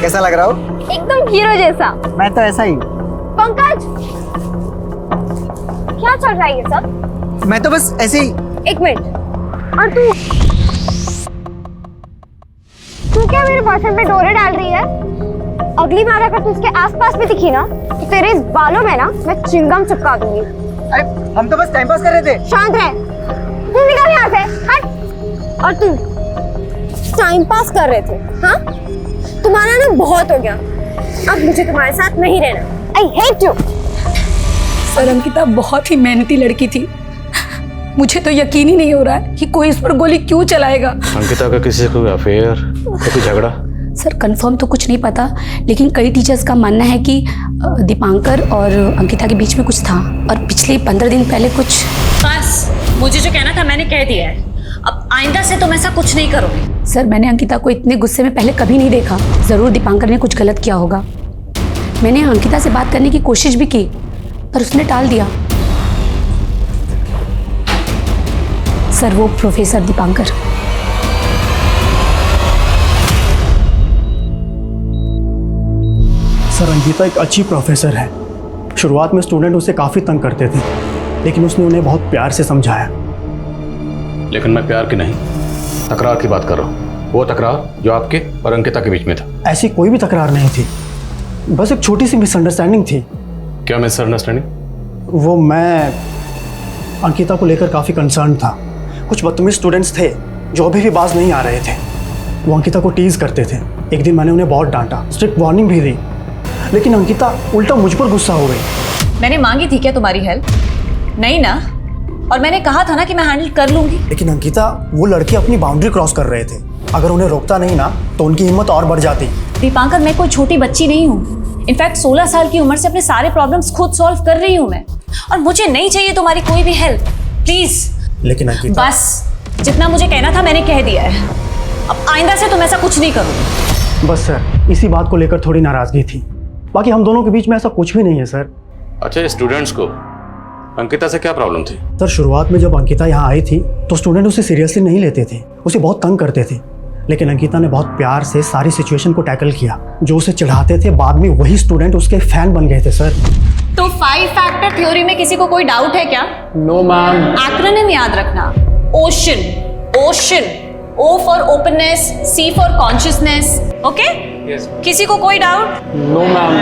Speaker 3: कैसा लग रहा हो?
Speaker 14: एकदम हीरो जैसा।
Speaker 3: मैं तो ऐसा ही।
Speaker 14: पंकज, क्या चल रहा है ये सब?
Speaker 3: मैं तो बस ऐसे ही।
Speaker 14: एक मिनट, और तू क्या मेरे बॉयफ्रेंड पे डोरे डाल रही है? अगली बार अगर तू उसके आसपास भी दिखी ना तो तेरे इस बालों में ना मैं चिंगम चिपका दूंगी।
Speaker 3: अरे हम तो बस टाइम पास कर रहे थे।
Speaker 14: शांत रह, तू निकल यहाँ से, हट। और तू टाइम पास कर रहे थे? हाँ, तुम्हारा ना बहुत हो गया, अब मुझे तुम्हारे साथ नहीं रहना। I hate you.
Speaker 2: Sir Ankita बहुत ही मेहनती लड़की थी, मुझे तो यकीन ही नहीं हो रहा है कि कोई इस पर गोली क्यों चलाएगा।
Speaker 11: अंकिता का किसी से कोई अफेयर, कोई झगड़ा?
Speaker 18: सर कंफर्म तो कुछ नहीं पता, लेकिन कई टीचर्स का मानना है कि दीपांकर और अंकिता के बीच में कुछ था और पिछले 15 दिन पहले कुछ।
Speaker 13: बस मुझे जो कहना था मैंने कह दिया है, अब आइंदा से तुम ऐसा कुछ नहीं करोगे।
Speaker 18: सर मैंने अंकिता को इतने गुस्से में पहले कभी नहीं देखा। जरूर दीपांकर ने कुछ गलत किया होगा। मैंने अंकिता से बात करने की कोशिश भी की पर उसने टाल दिया। सर वो प्रोफेसर दीपांकर।
Speaker 8: सर अंकिता एक अच्छी प्रोफेसर है। शुरुआत में स्टूडेंट उसे काफ़ी तंग करते थे, लेकिन उसने उन्हें बहुत प्यार से समझाया।
Speaker 11: लेकिन मैं प्यार की नहीं, तकरार की बात कर रहा हूँ। वो तकरार जो आपके और अंकिता के बीच में था।
Speaker 8: ऐसी कोई भी तकरार नहीं थी, बस एक छोटी सी मिसअंडरस्टैंडिंग थी।
Speaker 11: क्या मिसअंडरस्टैंडिंग?
Speaker 8: वो मैं अंकिता को लेकर काफ़ी कंसर्न था। कुछ बदतमीज स्टूडेंट्स थे जो अभी भी बाज नहीं आ रहे थे। वो अंकिता को टीज करते थे। एक दिन मैंने उन्हें बहुत डांटा, स्ट्रिक्ट वार्निंग भी दी, लेकिन अंकिता उल्टा मुझ पर गुस्सा हो गई।
Speaker 13: मैंने मांगी थी क्या तुम्हारी हेल्प? नहीं ना, और मैंने कहा था ना कि मैं हैंडल कर लूंगी।
Speaker 8: लेकिन अंकिता, वो लड़के अपनी बाउंड्री क्रॉस कर रहे थे। अगर उन्हें रोकता नहीं ना तो उनकी हिम्मत और बढ़ जाती।
Speaker 13: दीपांकर, मैं कोई छोटी बच्ची नहीं हूँ। इनफैक्ट 16 साल की उम्र से अपने सारे प्रॉब्लम्स खुद सॉल्व कर रही हूँ मैं, और मुझे नहीं चाहिए तुम्हारी कोई भी हेल्प, प्लीज।
Speaker 8: लेकिन अंकिता,
Speaker 13: बस जितना मुझे कहना था मैंने कह दिया है, अब आइंदा से तुम ऐसा कुछ नहीं करो।
Speaker 8: बस सर, इसी बात को लेकर थोड़ी नाराजगी थी, बाकी हम दोनों के बीच में ऐसा कुछ भी नहीं है सर।
Speaker 11: अच्छा, स्टूडेंट्स को अंकिता से क्या प्रॉब्लम थी?
Speaker 8: सर शुरुआत में जब अंकिता यहाँ आई थी तो स्टूडेंट उसे सीरियसली नहीं लेते थे, उसे बहुत तंग करते थे।
Speaker 4: लेकिन अंकिता ने बहुत प्यार से सारी सिचुएशन को टैकल किया। जो उसे चिढ़ाते थे बाद में वही स्टूडेंट उसके फैन बन गए थे सर।
Speaker 18: तो 5 फैक्टर थ्योरी में किसी को कोई डाउट है क्या?
Speaker 8: No ma'am.
Speaker 18: एक्रोनिम याद रखना, ocean, ocean, O for openness, C for consciousness, okay?
Speaker 8: Yes.
Speaker 18: किसी को कोई doubt?
Speaker 8: No ma'am.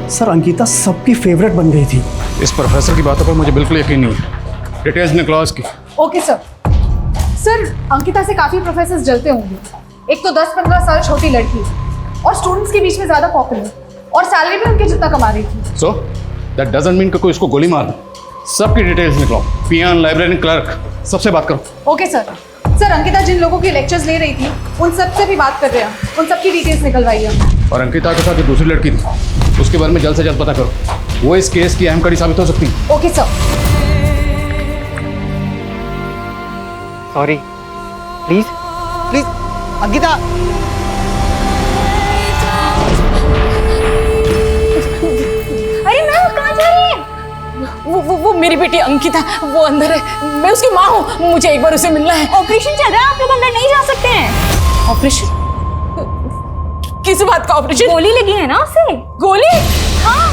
Speaker 4: Sir Ankita सबकी फेवरेट बन गई थी।
Speaker 11: इस प्रोफेसर की बातों पर मुझे बिल्कुल यकीन नहीं है। डिटेल्स निकलाओ इसकी।
Speaker 9: Okay sir. सर अंकिता से काफी प्रोफेसर्स जलते होंगे। एक तो 10-15 साल छोटी लड़की और स्टूडेंट्स के बीच में ज्यादा पॉपुलर और सैलरी भी उनके जितना कमा रही थी।
Speaker 11: सो दैट डजंट मीन कि कोई इसको गोली मार दे। सबकी डिटेल्स निकलाओ, पियान, लाइब्रेरी, क्लर्क, सबसे बात करो।
Speaker 9: Okay sir. सर अंकिता जिन लोगों के लेक्चर्स ले रही थी उन सब से भी बात कर रहे हैं, उन सबकी डिटेल्स निकलवाइए।
Speaker 11: और अंकिता के साथ जो दूसरी लड़की थी उसके बारे में जल्द से जल्द पता करो, वो इस केस की अहम कड़ी साबित हो सकती है।
Speaker 9: Okay sir.
Speaker 21: Sorry, please please Ankita.
Speaker 18: अरे मैम कहाँ जा रही है? वो मेरी बेटी अंकिता, वो अंदर है। मैं उसकी माँ हूँ, मुझे एक बार उसे मिलना है। ऑपरेशन चल रहा है, आप लोग अंदर नहीं जा सकते हैं। ऑपरेशन? किस बात का ऑपरेशन? गोली लगी है ना उसे। गोली? हाँ।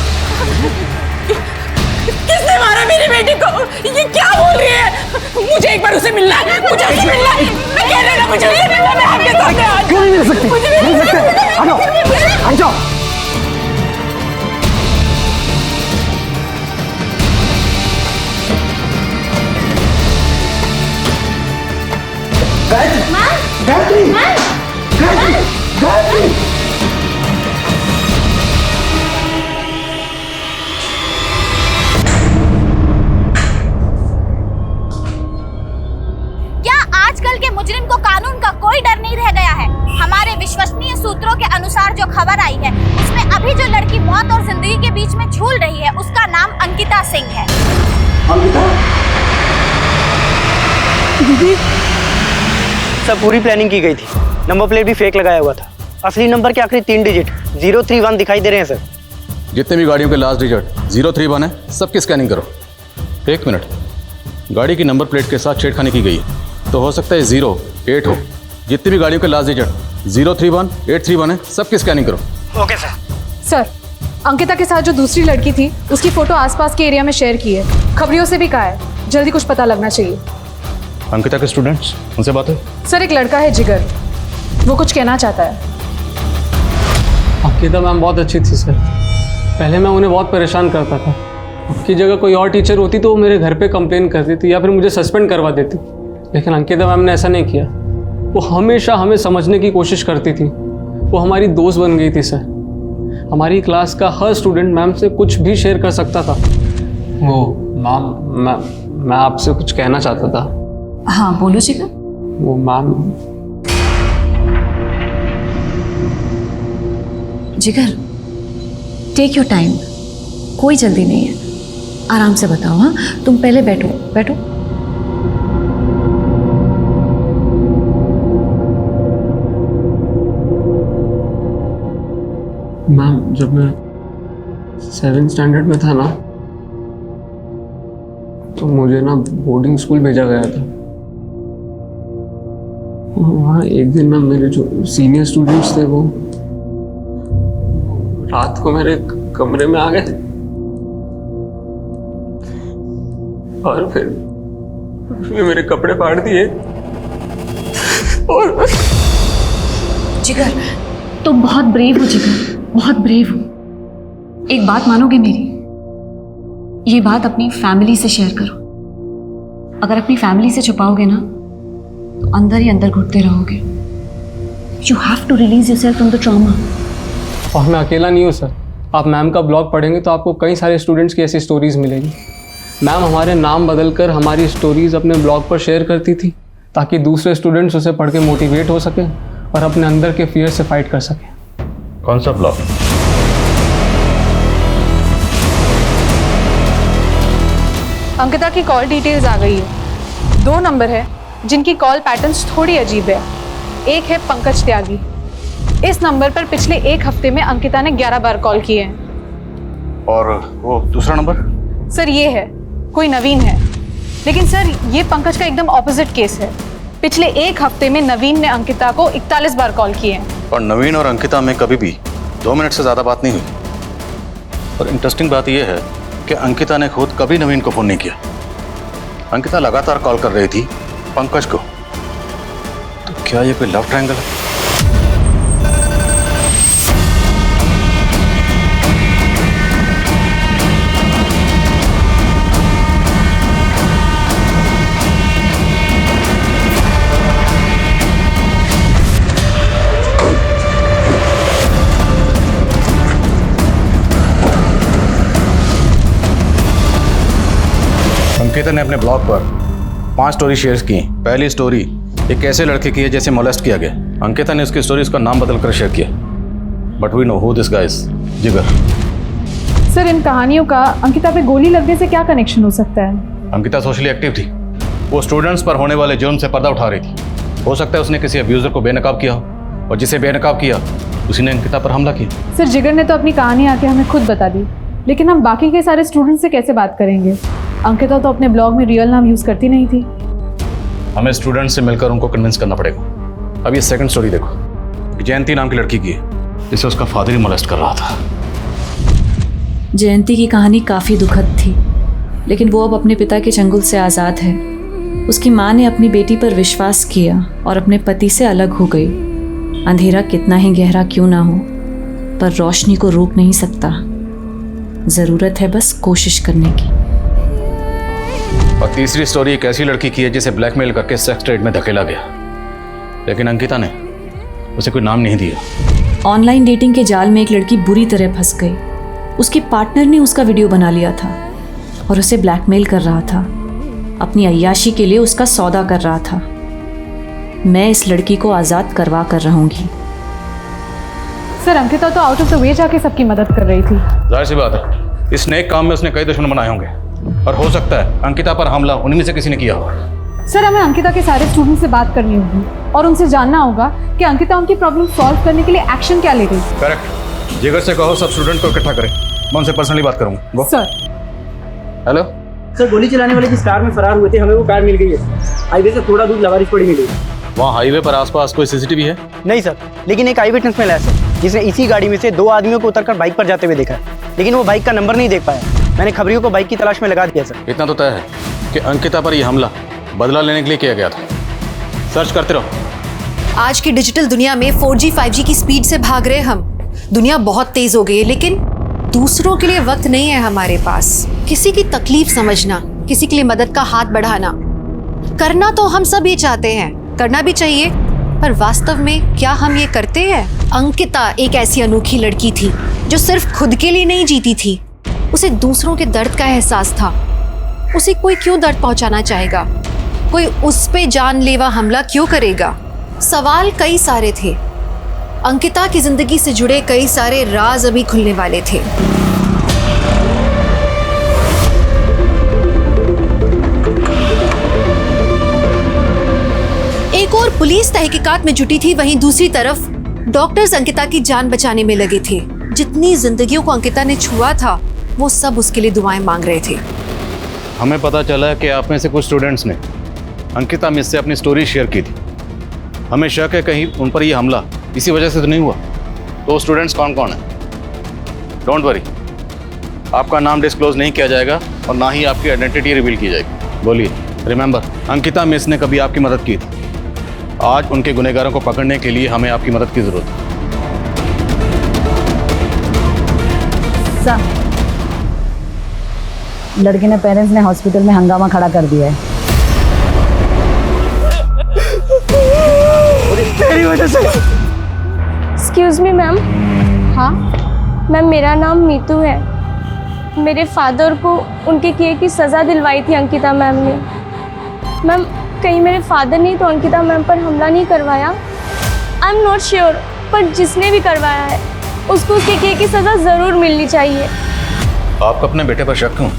Speaker 18: किसने मारा मेरी बेटी को? ये क्या बोल रही है? मुझे एक बार उसे मिलना है, मुझे उसे मिलना है। मैं कह रही हूँ मुझे नहीं मिलना, मैं आपके सामने आ
Speaker 4: क्यों नहीं मिल सकती?
Speaker 18: मुझे
Speaker 4: मिल सकते हैं। आ जाओ, आ जाओ। गायत्री, गायत्री, गायत्री, गायत्री।
Speaker 14: क्या आजकल के मुजरिम को कानून का कोई डर नहीं रह गया है? हमारे विश्वसनीय सूत्रों के अनुसार जो खबर आई है उसमें अभी जो लड़की मौत और जिंदगी के बीच में झूल रही है उसका नाम अंकिता सिंह है।
Speaker 4: अंकिता?
Speaker 21: दीदी सर, पूरी प्लानिंग की गई थी। नंबर प्लेट भी फेक लगाया हुआ था। असली नंबर के आखिरी 3 डिजिट 031 दिखाई दे रहे हैं सर।
Speaker 11: जितने भी गाड़ियों के लास्ट डिजिट 031 है, सबकी स्कैनिंग करो। 1 मिनट, गाड़ी की नंबर प्लेट के साथ छेड़खानी की गई है, तो हो सकता है 08 हो। जितनी भी गाड़ियों के लास्ट डिजिट 031, 831 है, सबकी स्कैनिंग करो।
Speaker 21: Okay sir.
Speaker 9: सर अंकिता के साथ जो दूसरी लड़की थी उसकी फोटो आसपास के एरिया में शेयर की है। खबरियों से भी कहा है जल्दी कुछ पता लगना चाहिए।
Speaker 11: अंकिता के स्टूडेंट्स, उनसे बात है?
Speaker 9: सर एक लड़का है जिगर, वो कुछ कहना चाहता है।
Speaker 8: अंकिता मैम बहुत अच्छी थी सर। पहले मैं उन्हें बहुत परेशान करता था। उनकी जगह कोई और टीचर होती तो वो मेरे घर पे कंप्लेन करती थी या फिर मुझे सस्पेंड करवा देती, लेकिन अंकिता मैम ने ऐसा नहीं किया। वो हमेशा हमें समझने की कोशिश करती थी। वो हमारी दोस्त बन गई थी सर। हमारी क्लास का हर स्टूडेंट मैम से कुछ भी शेयर कर सकता था। वो मैम, मैं आपसे कुछ कहना चाहता था।
Speaker 18: हाँ बोलो जिगर।
Speaker 8: वो मैम,
Speaker 18: जिगर टेक योर टाइम, कोई जल्दी नहीं है, आराम से बताओ। हाँ तुम पहले बैठो बैठो।
Speaker 8: मैम जब मैं 7th स्टैंडर्ड में था ना, तो मुझे ना बोर्डिंग स्कूल भेजा गया था। वहाँ एक दिन ना मेरे जो सीनियर स्टूडेंट्स थे वो रात को मेरे कमरे में आ गए और फिर मेरे कपड़े फाड़ दिए। और
Speaker 18: जिगर तुम बहुत ब्रेव हो जिगर, बहुत ब्रेव हो। एक बात मानोगे मेरी? ये बात अपनी फैमिली से शेयर करो। अगर अपनी फैमिली से छुपाओगे ना तो अंदर ही अंदर घुटते रहोगे। You have to release yourself from the trauma.
Speaker 8: और मैं अकेला नहीं हूँ सर। आप मैम का ब्लॉग पढ़ेंगे तो आपको कई सारे स्टूडेंट्स की ऐसी स्टोरीज मिलेगी। मैम हमारे नाम बदलकर हमारी स्टोरीज अपने ब्लॉग पर शेयर करती थी ताकि दूसरे स्टूडेंट्स उसे पढ़ के मोटिवेट हो सकें और अपने अंदर के फियर से फाइट कर सकें।
Speaker 11: कौन सा ब्लॉग?
Speaker 9: अंकिता की कॉल डिटेल्स आ गई है। 2 नंबर है जिनकी कॉल पैटर्न्स थोड़ी अजीब है। एक है पंकज त्यागी। इस नंबर पर पिछले 1 हफ्ते में अंकिता ने 11 बार कॉल किए हैं।
Speaker 11: और वो दूसरा नंबर?
Speaker 9: सर ये है, कोई नवीन है, लेकिन सर ये पंकज का एकदम ऑपोजिट केस है। पिछले एक हफ्ते में नवीन ने अंकिता को 41 बार कॉल किए हैं।
Speaker 5: और नवीन और अंकिता में कभी भी 2 मिनट से ज्यादा बात नहीं हुई। और इंटरेस्टिंग बात यह है कि अंकिता ने खुद कभी नवीन को फोन नहीं किया। अंकिता लगातार कॉल कर रही थी पंकज को। तो क्या ये कोई लव ट्रायंगल है? अंकिता ने अपने ब्लॉग पर 5 स्टोरी शेयर की। पहली स्टोरी एक ऐसे लड़के की है जैसे मोलेस्ट किया गया। अंकिता ने उसकी स्टोरी उसका नाम बदलकर शेयर किया। But we know who this guy is. Jigar.
Speaker 9: Sir, इन कहानियों का अंकिता पे गोली लगने से क्या कनेक्शन हो सकता है?
Speaker 5: अंकिता सोशली एक्टिव थी। वो स्टूडेंट्स पर होने वाले जुर्म से पर्दा उठा रही थी। हो सकता है उसने किसी अब्यूजर को बेनकाब किया हो और जिसे बेनकाब किया उसी ने अंकिता पर हमला किया।
Speaker 9: सर, जिगर ने तो अपनी कहानी आके हमें खुद बता दी, लेकिन हम बाकी के सारे स्टूडेंट्स से कैसे बात करेंगे? अंकिता तो अपने ब्लॉग में रियल नाम यूज करती नहीं थी।
Speaker 5: हमें स्टूडेंट से मिलकर उनको कन्विंस करना पड़ेगा। अब ये सेकंड स्टोरी देखो। जयंती नाम की लड़की की है जिसे उसका फादर ही मोलेस्ट कर रहा था।
Speaker 13: जयंती की कहानी काफ़ी दुखद थी, लेकिन वो अब अपने पिता के चंगुल से आज़ाद है। उसकी माँ ने अपनी बेटी पर विश्वास किया और अपने पति से अलग हो गई। अंधेरा कितना ही गहरा क्यों ना हो, पर रोशनी को रोक नहीं सकता। ज़रूरत है बस कोशिश करने की।
Speaker 5: और तीसरी स्टोरी एक ऐसी लड़की की है जिसे ब्लैकमेल करके सेक्स ट्रेड में धकेला गया, लेकिन अंकिता ने उसे कोई नाम नहीं दिया।
Speaker 13: ऑनलाइन डेटिंग के जाल में एक लड़की बुरी तरह फंस गई। उसके पार्टनर ने उसका वीडियो बना लिया था और उसे ब्लैकमेल कर रहा था। अपनी अय्याशी के लिए उसका सौदा कर रहा था। मैं इस लड़की को आज़ाद करवा कर रहूंगी।
Speaker 9: सर, अंकिता तो आउट ऑफ द वे जाके सबकी मदद कर रही थी।
Speaker 5: जाहिर सी बात है, इस नेक काम में उसने कई दुश्मन बनाए होंगे और हो सकता है अंकिता पर हमला उन्हीं में से किसी ने किया हो।
Speaker 9: सर, हमें अंकिता के सारे स्टूडेंट से बात करनी होगी और उनसे जानना होगा कि अंकिता उनकी प्रॉब्लम सॉल्व करने के लिए एक्शन क्या ले रही है।
Speaker 5: करेक्ट। जिगर से कहो सब स्टूडेंट को इकट्ठा करें। मैं उनसे पर्सनली बात करूंगा। गो।
Speaker 9: सर।
Speaker 5: हेलो
Speaker 21: सर, गोली चलाने वाले जिस कार में फरार हुए थे, हमें वो कार मिल गई है। हाईवे से थोड़ा दूर लवारिश पड़ी मिली।
Speaker 5: वहाँ हाईवे पर आसपास कोई सीसीटीवी है?
Speaker 21: नहीं सर, लेकिन एक आई विटनेस मिला है सर, जिसने इसी गाड़ी में से 2 आदमियों को उतरकर बाइक पर जाते हुए देखा है, लेकिन वो बाइक का नंबर नहीं देख पाया। मैंने खबरियों को बाइक की तलाश में लगा दिया सर।
Speaker 5: इतना तो तय है कि अंकिता पर यह हमला बदला लेने के लिए किया गया था। सर्च करते रहो।
Speaker 1: आज की डिजिटल दुनिया में 4G 5G की स्पीड से भाग रहे हम। दुनिया बहुत तेज हो गई है, लेकिन दूसरों के लिए वक्त नहीं है हमारे पास। किसी की तकलीफ समझना, किसी के लिए मदद का हाथ बढ़ाना, करना तो हम सब ये चाहते हैं, करना भी चाहिए, पर वास्तव में क्या हम ये करते हैं? अंकिता एक ऐसी अनोखी लड़की थी जो सिर्फ खुद के लिए नहीं जीती थी। उसे दूसरों के दर्द का एहसास था। उसे कोई क्यों दर्द पहुंचाना चाहेगा? कोई उस पे जानलेवा हमला क्यों करेगा? सवाल कई सारे थे। अंकिता की जिंदगी से जुड़े कई सारे राज अभी खुलने वाले थे। एक और पुलिस तहकीकात में जुटी थी, वहीं दूसरी तरफ डॉक्टर्स अंकिता की जान बचाने में लगे थे। जितनी जिंदगियों को अंकिता ने छुआ था, वो सब उसके लिए दुआएं मांग रहे थे।
Speaker 5: हमें पता चला कि आप में से कुछ स्टूडेंट्स ने अंकिता मिस से अपनी स्टोरी शेयर की थी। हमें शक है कहीं उन पर यह हमला इसी वजह से तो नहीं हुआ। तो स्टूडेंट्स कौन कौन है? डोंट वरी, आपका नाम डिस्क्लोज नहीं किया जाएगा और ना ही आपकी आइडेंटिटी रिवील की जाएगी। बोलिए। रिमेंबर, अंकिता मिस ने कभी आपकी मदद की थी। आज उनके गुनहगारों को पकड़ने के लिए हमें आपकी मदद की जरूरत है।
Speaker 12: लड़के ने पेरेंट्स ने हॉस्पिटल में हंगामा खड़ा कर दिया है।
Speaker 21: तेरी वजह से।
Speaker 14: Excuse me ma'am.
Speaker 9: हाँ
Speaker 14: मैम, मेरा नाम मीतू है। मेरे फादर को उनके किए की सज़ा दिलवाई थी अंकिता मैम ने। मैम, कहीं मेरे फादर ने तो अंकिता मैम पर हमला नहीं करवाया? आई एम नॉट श्योर, पर जिसने भी करवाया है उसको उसके किए की सज़ा ज़रूर मिलनी चाहिए।
Speaker 5: आपको अपने बेटे पर शक क्यों?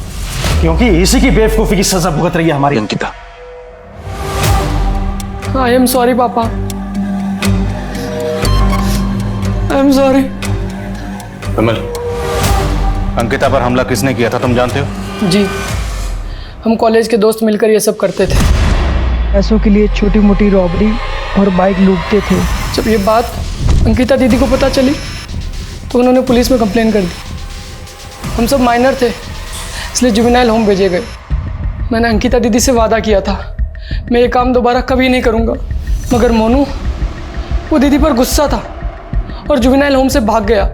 Speaker 21: क्योंकि इसी की बेवकूफ़ी की सज़ा भुगत रही है हमारी अंकिता। आई एम सॉरी पापा, आई एम सॉरी।
Speaker 5: कमल, अंकिता पर हमला किसने किया था तुम जानते हो?
Speaker 21: जी, हम कॉलेज के दोस्त मिलकर ये सब करते थे।
Speaker 15: पैसों के लिए छोटी मोटी रॉबरी और बाइक लूटते थे।
Speaker 19: जब ये बात अंकिता दीदी को पता चली तो उन्होंने पुलिस में कंप्लेन कर दी। हम सब माइनर थे इसलिए जुवेनाइल होम भेजे गए। मैंने अंकिता दीदी से वादा किया था मैं ये काम दोबारा कभी नहीं करूँगा, मगर मोनू वो दीदी पर गुस्सा था और जुवेनाइल होम से भाग गया,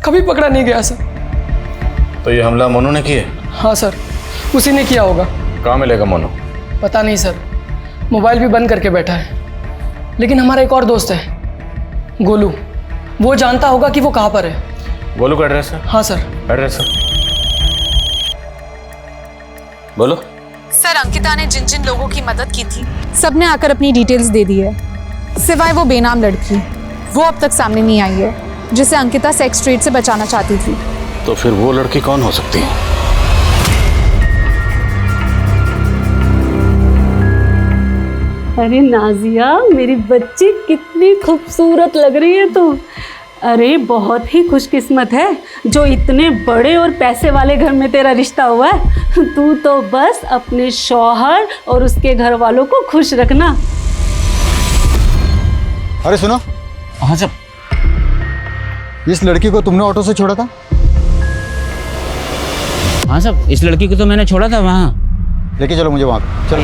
Speaker 19: कभी पकड़ा नहीं गया सर।
Speaker 5: तो ये हमला मोनू ने किया?
Speaker 19: हाँ सर, उसी ने किया होगा।
Speaker 5: कहाँ मिलेगा मोनू?
Speaker 19: पता नहीं सर, मोबाइल भी बंद करके बैठा है। लेकिन हमारा एक और दोस्त है गोलू, वो जानता होगा कि वो कहाँ पर है।
Speaker 5: गोलू का एड्रेस है?
Speaker 19: हाँ सर।
Speaker 5: एड्रेस है? बोलो।
Speaker 9: सर, अंकिता ने जिन जिन लोगों की मदद की थी सबने आकर अपनी डिटेल्स दे दी है, सिवाय वो बेनाम लड़की। वो अब तक सामने नहीं आई है जिसे अंकिता सेक्स ट्रेड से बचाना चाहती थी।
Speaker 5: तो फिर वो लड़की कौन हो सकती है?
Speaker 23: अरे नाजिया, मेरी बच्ची कितनी खूबसूरत लग रही है तू। अरे बहुत ही खुशकिस्मत है जो इतने बड़े और पैसे वाले घर में तेरा रिश्ता हुआ है। तू तो बस अपने शौहर और उसके घर वालों को खुश रखना।
Speaker 3: अरे सुनो।
Speaker 24: हाँ सर।
Speaker 3: इस लड़की को तुमने ऑटो से छोड़ा था?
Speaker 24: हाँ साहब, इस लड़की को तो मैंने छोड़ा था वहाँ।
Speaker 3: लेके चलो मुझे वहाँ। चलो।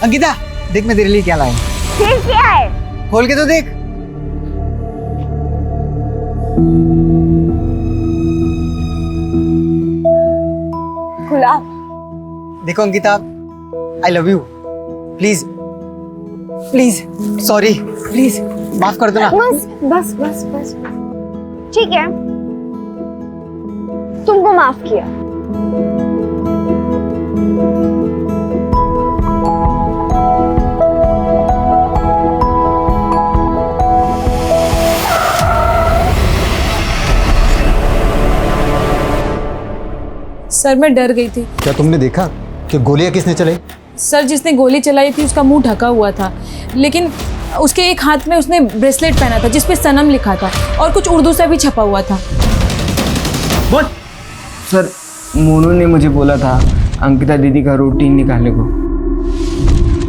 Speaker 24: अंकिता, देख मैं तेरे लिए क्या लाया।
Speaker 14: फिर क्या है?
Speaker 24: खोल के तो देख।
Speaker 14: गुलाब।
Speaker 24: देखो Ankita, I love you. Please please, sorry, please माफ कर दो ना।
Speaker 14: बस बस बस बस, ठीक है, तुमको माफ किया।
Speaker 9: सर, मैं डर गई थी।
Speaker 3: क्या तुमने देखा कि गोलियां किसने चलाई?
Speaker 9: सर, जिसने गोली चलाई थी उसका मुंह ढका हुआ था, लेकिन उसके एक हाथ में उसने ब्रेसलेट पहना था जिस पे सनम लिखा था और कुछ उर्दू से भी छपा हुआ था।
Speaker 24: बोल।
Speaker 25: सर, मोनू ने मुझे बोला था अंकिता दीदी का रूटीन निकालने को।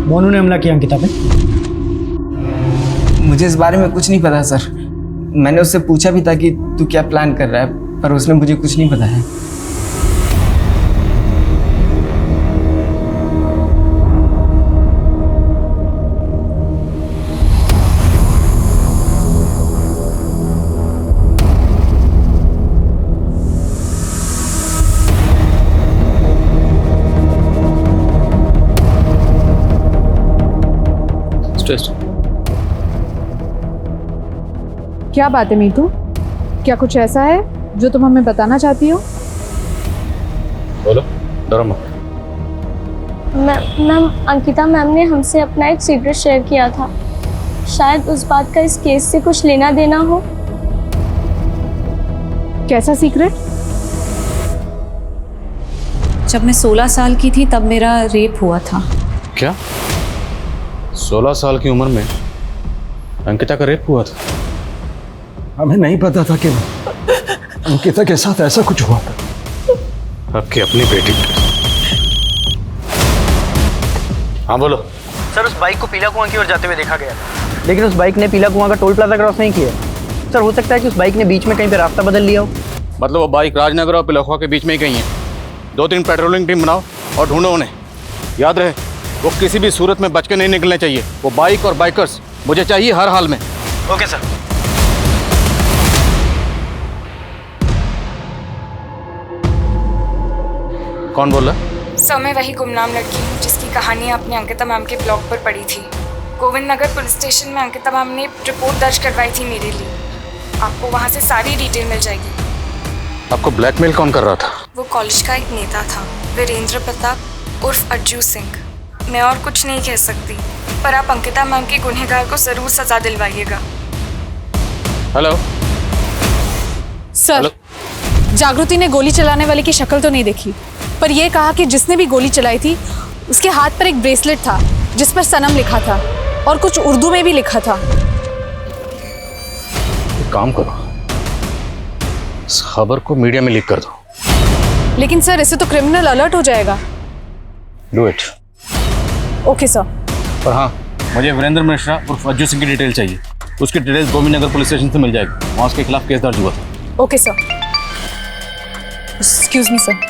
Speaker 4: मोनू ने हमला किया अंकिता पे?
Speaker 25: मुझे इस बारे में कुछ नहीं पता सर। मैंने उससे पूछा भी था कि तू क्या प्लान कर रहा है, पर उसने मुझे कुछ नहीं बताया।
Speaker 9: क्या बात है मीतू, क्या कुछ ऐसा है जो तुम हमें बताना चाहती हो?
Speaker 5: बोलो, डरो मत।
Speaker 14: मैम, अंकिता मैम ने हमसे अपना एक सीक्रेट शेयर किया था। शायद उस बात का इस केस से कुछ लेना देना हो।
Speaker 9: कैसा सीक्रेट?
Speaker 13: जब मैं 16 साल की थी तब मेरा रेप हुआ था।
Speaker 5: क्या? 16 साल की उम्र में अंकिता का रेप हुआ था?
Speaker 3: हमें नहीं पता था कि अंकिता के साथ ऐसा कुछ हुआ था।
Speaker 5: आपकी अपनी बेटी। हाँ बोलो।
Speaker 21: सर, उस बाइक को पीला कुआं की ओर जाते हुए देखा गया, लेकिन उस बाइक ने पीला कुआं का टोल प्लाजा क्रॉस नहीं किया। सर, हो सकता है कि उस बाइक ने बीच में कहीं पे रास्ता बदल लिया हो।
Speaker 5: मतलब वो बाइक राजनगर और पिलखुआ के बीच में ही कहीं है। 2-3 पेट्रोलिंग टीम बनाओ और ढूंढो उन्हें। याद रहे, वो किसी भी सूरत में बच के नहीं निकलने चाहिए। वो बाइक और बाइकर्स मुझे चाहिए हर हाल में।
Speaker 21: Okay sir.
Speaker 5: कौन बोल रहा?
Speaker 26: सर, मैं वही गुमनाम लड़की हूँ जिसकी कहानी आपने अंकिता मैम के ब्लॉग पर पढ़ी थी। गोविंद नगर पुलिस स्टेशन में अंकिता मैम ने रिपोर्ट दर्ज करवाई थी मेरे लिए। आपको वहाँ से सारी डिटेल मिल जाएगी।
Speaker 5: आपको ब्लैकमेल कौन कर रहा था?
Speaker 26: वो कॉलेज का एक नेता था, वीरेंद्र प्रताप उर्फ अज्जू सिंह। मैं और कुछ नहीं कह सकती, पर आप अंकिता मैम के गुनहगार को जरूर सजा दिलवाइएगा।
Speaker 5: हेलो
Speaker 9: सर, जागृति ने गोली चलाने वाले की शक्ल तो नहीं देखी, पर यह कहा कि जिसने भी गोली चलाई थी उसके हाथ पर एक ब्रेसलेट था जिस पर सनम लिखा था और कुछ उर्दू में भी लिखा था।
Speaker 5: एक काम करो, इस खबर को मीडिया में लीक कर दो।
Speaker 9: लेकिन सर इससे तो क्रिमिनल अलर्ट हो जाएगा।
Speaker 5: Do it.
Speaker 9: Okay sir.
Speaker 5: पर हाँ, मुझे वीरेंद्र मिश्रा उर्फ अज्जू सिंह की डिटेल चाहिए। उसकी डिटेल्स गोविंदनगर पुलिस स्टेशन से मिल जाएगी, वहाँ उसके खिलाफ केस दर्ज हुआ था।
Speaker 9: Okay sir. Excuse me sir.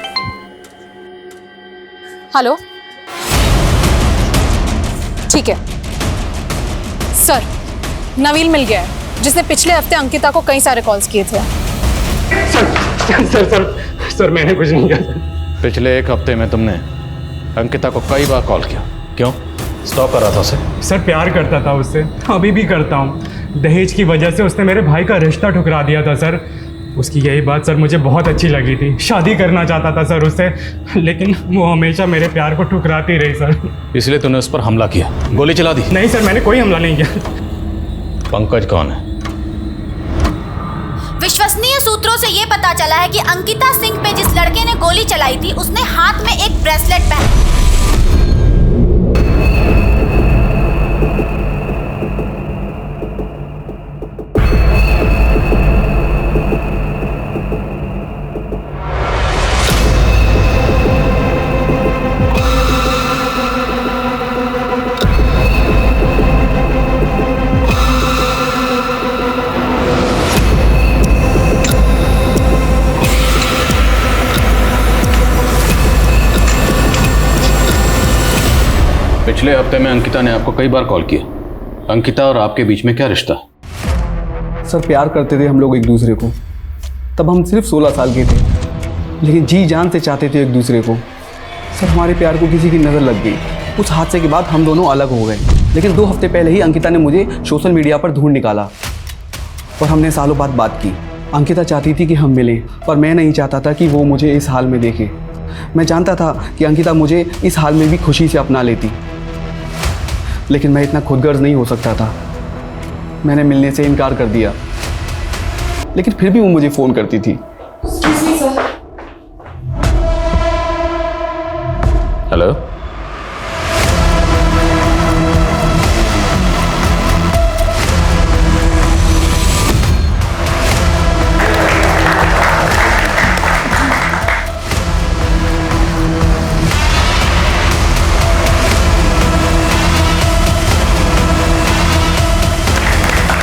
Speaker 9: Hello, ठीक है सर, नवील मिल गया है जिसने पिछले हफ्ते अंकिता को कई सारे कॉल्स किए थे।
Speaker 6: सर मैंने कुछ नहीं किया।
Speaker 5: पिछले 1 हफ्ते में तुमने अंकिता को कई बार कॉल किया, क्यों? स्टॉक कर रहा था उसे?
Speaker 6: सर प्यार करता था उससे, अभी भी करता हूँ। दहेज की वजह से उसने मेरे भाई का रिश्ता ठुकरा दिया था सर। उसकी यही बात सर मुझे बहुत अच्छी लगी थी, शादी करना चाहता था सर उससे, लेकिन वो हमेशा मेरे प्यार को ठुकराती रही सर।
Speaker 5: इसलिए तूने उस पर हमला किया, गोली चला दी?
Speaker 6: नहीं सर, मैंने कोई हमला नहीं किया।
Speaker 5: पंकज कौन है?
Speaker 7: विश्वसनीय सूत्रों से ये पता चला है कि अंकिता सिंह पे जिस लड़के ने गोली चलाई थी उसने हाथ में एक ब्रेसलेट पहना।
Speaker 5: पिछले हफ्ते में अंकिता ने आपको कई बार कॉल किया। अंकिता और आपके बीच में क्या रिश्ता है?
Speaker 8: सर प्यार करते थे हम लोग एक दूसरे को। तब हम सिर्फ 16 साल के थे, लेकिन जी जान से चाहते थे एक दूसरे को। सर हमारे प्यार को किसी की नज़र लग गई। उस हादसे के बाद हम दोनों अलग हो गए, लेकिन 2 हफ्ते पहले ही अंकिता ने मुझे सोशल मीडिया पर ढूंढ निकाला और हमने सालों बाद बात की। अंकिता चाहती थी कि हम मिलें, पर मैं नहीं चाहता था कि वो मुझे इस हाल में देखे। मैं जानता था कि अंकिता मुझे इस हाल में भी खुशी से अपना लेती, लेकिन मैं इतना खुदगर्ज नहीं हो सकता था। मैंने मिलने से इनकार कर दिया, लेकिन फिर भी वो मुझे फ़ोन करती थी।
Speaker 5: हेलो,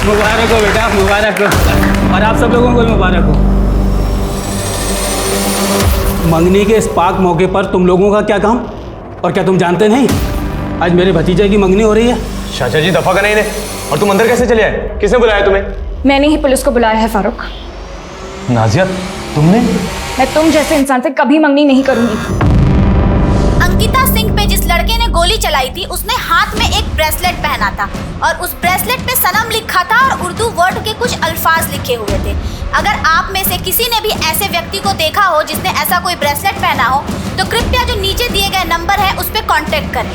Speaker 8: मुबारक हो बेटा, मुबारक हो, और आप सब लोगों को मुबारक हो। मंगनी के इस पाक मौके पर तुम लोगों का क्या काम? और क्या तुम जानते नहीं आज मेरे भतीजे की मंगनी हो रही है?
Speaker 10: चाचा जी दफा करना इन्हें। और तुम अंदर कैसे चले आए? किसने बुलाया तुम्हें?
Speaker 18: मैंने ही पुलिस को बुलाया है फारूक।
Speaker 10: नाजिया तुमने?
Speaker 18: मैं तुम जैसे इंसान से कभी मंगनी नहीं करूंगी।
Speaker 7: अंकिता सिंह पे जिस लड़के ने गोली चलाई थी उसने हाथ में एक ब्रेसलेट पहना था और उस ब्रेसलेट पे सनम लिखा था और उर्दू वर्ड के कुछ अल्फाज लिखे हुए थे। अगर आप में से किसी ने भी ऐसे व्यक्ति को देखा हो जिसने ऐसा कोई ब्रेसलेट पहना हो तो कृपया जो नीचे दिए गए नंबर है उस पर कांटेक्ट करें।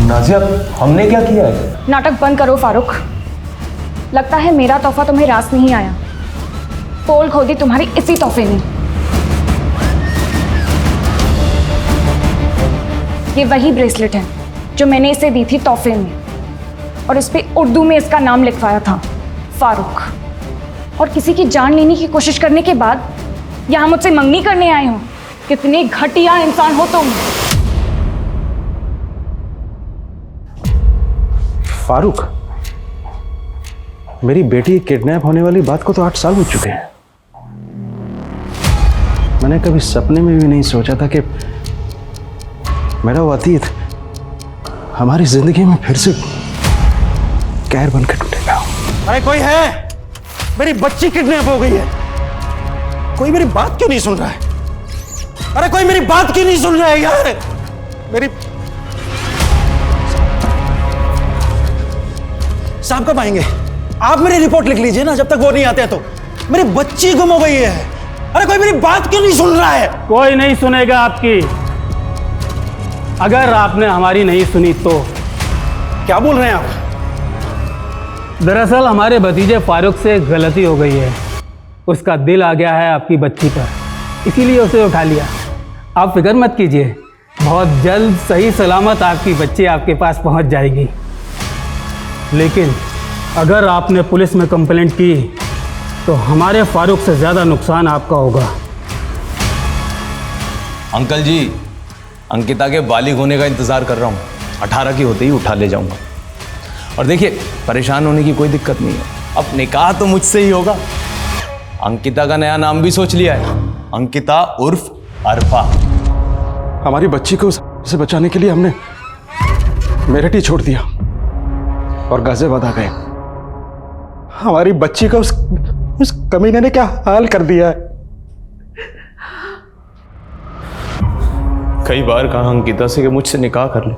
Speaker 10: नाजिया हमने क्या किया है?
Speaker 18: नाटक बंद करो फारूक। लगता है मेरा तोहफा तुम्हें रास नहीं आया। पोल खोदी तुम्हारी इसी तोहफे में। ये वही ब्रेसलेट है जो मैंने इसे दी थी तोहफे में, और इस पे उर्दू में इसका नाम लिखवाया था, फारूक। और किसी की जान लेने की कोशिश करने के बाद यहाँ मुझसे मंगनी करने आए हो। कितने घटिया इंसान हो तुम।
Speaker 3: फारूक, मेरी बेटी किडनैप होने वाली बात को तो 8 साल हो चुके हैं। मैंने कभी सपने में भी नहीं सोचा था कि मेरा वो अतीत हमारी जिंदगी में फिर से कहर बनकर टूटेगा।
Speaker 16: अरे कोई है? मेरी बच्ची किडनैप हो गई है। कोई मेरी बात क्यों नहीं सुन रहा है? अरे कोई मेरी बात क्यों नहीं सुन रहा है यार? मेरी साहब कब आएंगे? आप मेरी रिपोर्ट लिख लीजिए ना, जब तक वो नहीं आते तो। मेरी बच्ची गुम हो गई है। अरे कोई मेरी बात क्यों नहीं सुन रहा है?
Speaker 8: कोई नहीं सुनेगा आपकी। अगर आपने हमारी नहीं सुनी तो।
Speaker 16: क्या बोल रहे हैं आप?
Speaker 8: दरअसल हमारे भतीजे फारूक से एक गलती हो गई है। उसका दिल आ गया है आपकी बच्ची पर, इसीलिए उसे उठा लिया। आप फिक्र मत कीजिए, बहुत जल्द सही सलामत आपकी बच्ची आपके पास पहुंच जाएगी।
Speaker 4: लेकिन अगर आपने पुलिस में कंप्लेंट की तो हमारे फारूक से ज़्यादा नुकसान आपका होगा।
Speaker 10: अंकल जी, अंकिता के बालिग होने का इंतज़ार कर रहा हूँ। 18 की होते ही उठा ले जाऊँगा। और देखिए, परेशान होने की कोई दिक्कत नहीं है, अब निकाह तो मुझसे ही होगा। अंकिता का नया नाम भी सोच लिया है, अंकिता उर्फ अरफा।
Speaker 3: हमारी बच्ची को उसे बचाने के लिए हमने मेरठ ही छोड़ दिया और गाजियाबाद आ गए। हमारी बच्ची को उस कमीने ने क्या हाल कर दिया है।
Speaker 10: कई बार कहा अंकिता से कि मुझसे निकाह कर ले,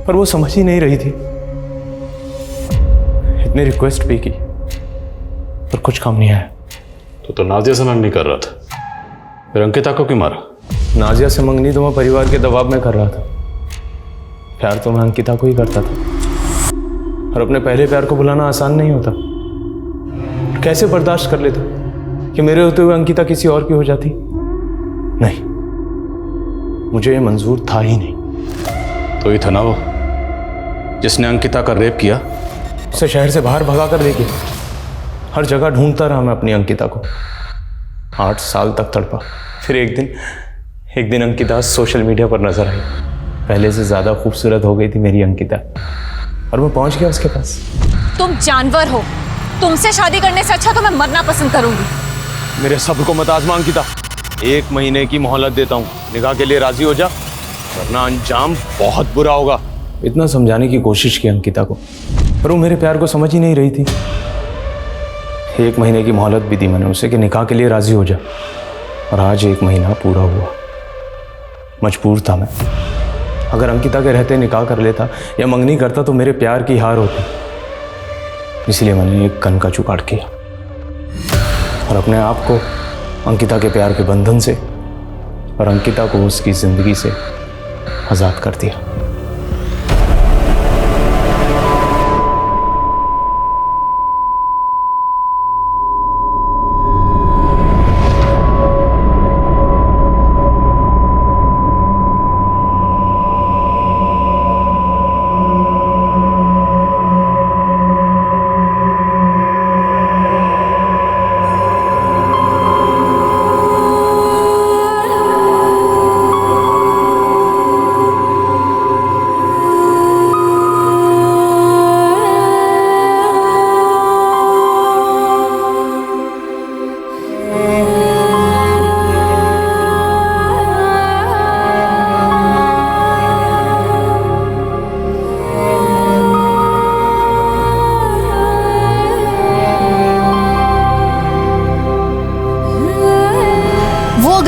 Speaker 10: पर वो समझ ही नहीं रही थी। इतनी रिक्वेस्ट भी की पर कुछ काम नहीं आया।
Speaker 5: तो नाजिया से मंगनी कर रहा था, फिर अंकिता को क्यों मारा?
Speaker 10: नाजिया से मंगनी तो मैं परिवार के दबाव में कर रहा था। प्यार तो मैं अंकिता को ही करता था, और अपने पहले प्यार को भुलाना आसान नहीं होता। कैसे बर्दाश्त कर लेता कि मेरे होते हुए अंकिता किसी और की हो जाती? नहीं, मुझे ये मंजूर था ही नहीं।
Speaker 5: तो ये था ना वो जिसने अंकिता का रेप किया?
Speaker 10: उसे शहर से बाहर भगा कर लेके हर जगह ढूंढता रहा मैं अपनी अंकिता को। 8 साल तक तड़पा, फिर एक दिन अंकिता सोशल मीडिया पर नजर आई। पहले से ज्यादा खूबसूरत हो गई थी मेरी अंकिता, और मैं पहुंच गया उसके पास।
Speaker 18: तुम जानवर हो, तुमसे शादी करने से अच्छा तो मैं मरना पसंद करूंगी।
Speaker 10: मेरे सब्र को मत आजमा अंकिता, 1 महीने की मोहलत देता हूँ, निकाह के लिए राजी हो जा, वरना अंजाम बहुत बुरा होगा। इतना समझाने की कोशिश की अंकिता को, पर वो मेरे प्यार को समझ ही नहीं रही थी। 1 महीने की मोहलत भी दी मैंने उसे कि निकाह के लिए राजी हो जा, और आज 1 महीना पूरा हुआ। मजबूर था मैं। अगर अंकिता के रहते निकाह कर लेता या मंगनी करता तो मेरे प्यार की हार होती। इसलिए मैंने एक कन का जुगाड़ किया और अपने आप को अंकिता के प्यार के बंधन से और अंकिता को उसकी जिंदगी से आजाद कर दिया।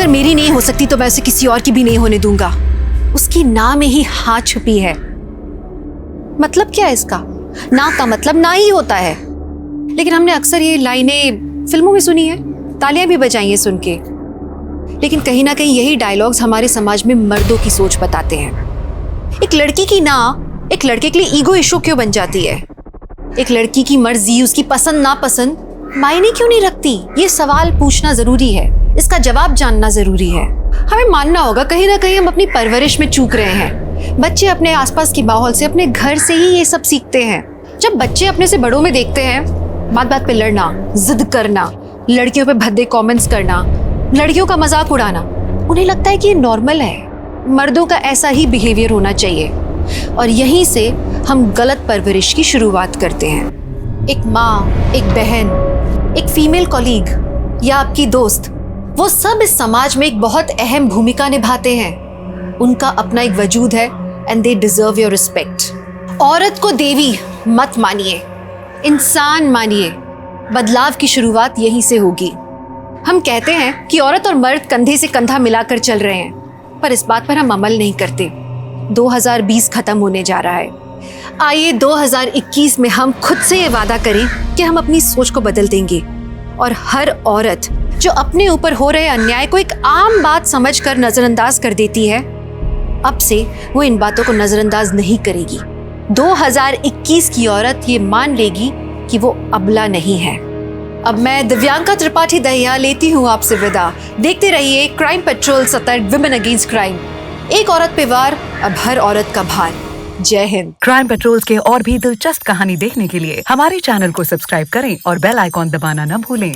Speaker 1: मेरी नहीं हो सकती तो मैं उसे किसी और की भी नहीं होने दूंगा। उसकी ना में ही हाँ छुपी है। मतलब क्या है इसका? ना का मतलब ना ही होता है। लेकिन हमने अक्सर ये लाइनें फिल्मों में सुनी है, तालियां भी बजाई हैं सुन के। लेकिन कहीं ना कहीं यही डायलॉग्स हमारे समाज में मर्दों की सोच बताते हैं। एक लड़की की ना एक लड़के के लिए ईगो इशू क्यों बन जाती है? एक लड़की की मर्जी, उसकी पसंद नापसंद मायने क्यों नहीं रखती? ये सवाल पूछना जरूरी है, इसका जवाब जानना जरूरी है। हमें मानना होगा कहीं ना कहीं हम अपनी परवरिश में चूक रहे हैं। बच्चे अपने आसपास के माहौल से, अपने घर से ही ये सब सीखते हैं। जब बच्चे अपने से बड़ों में देखते हैं बात बात पे लड़ना, जिद करना, लड़कियों पे भद्दे कमेंट्स करना, लड़कियों का मजाक उड़ाना, उन्हें लगता है कि ये नॉर्मल है, मर्दों का ऐसा ही बिहेवियर होना चाहिए। और यहीं से हम गलत परवरिश की शुरुआत करते हैं। एक माँ, एक बहन, एक फीमेल कॉलीग या आपकी दोस्त, वो सब इस समाज में एक बहुत अहम भूमिका निभाते हैं। उनका अपना एक वजूद है and they deserve your respect. औरत को देवी मत मानिए, इंसान मानिए। बदलाव की शुरुआत यहीं से होगी। हम कहते हैं कि औरत और मर्द कंधे से कंधा मिलाकर चल रहे हैं, पर इस बात पर हम अमल नहीं करते। 2020 खत्म होने जा रहा है। आइए 2021 में हम खुद से ये वादा करें कि हम अपनी सोच को बदल देंगे और हर औरत जो अपने ऊपर हो रहे अन्याय को एक आम बात समझकर नजरअंदाज कर देती है, अब से वो इन बातों को नजरअंदाज नहीं करेगी। 2021 की औरत ये मान लेगी कि वो अबला नहीं है। अब मैं दिव्यांका त्रिपाठी दहिया लेती हूँ आपसे विदा। देखते रहिए क्राइम पेट्रोल सतर्क, विमेन अगेंस्ट क्राइम। एक औरत पे वार, अब हर औरत का भार। जय हिंद।
Speaker 2: क्राइम पेट्रोल्स के और भी दिलचस्प कहानी देखने के लिए हमारे चैनल को सब्सक्राइब करें और बेल आइकॉन दबाना न भूलें।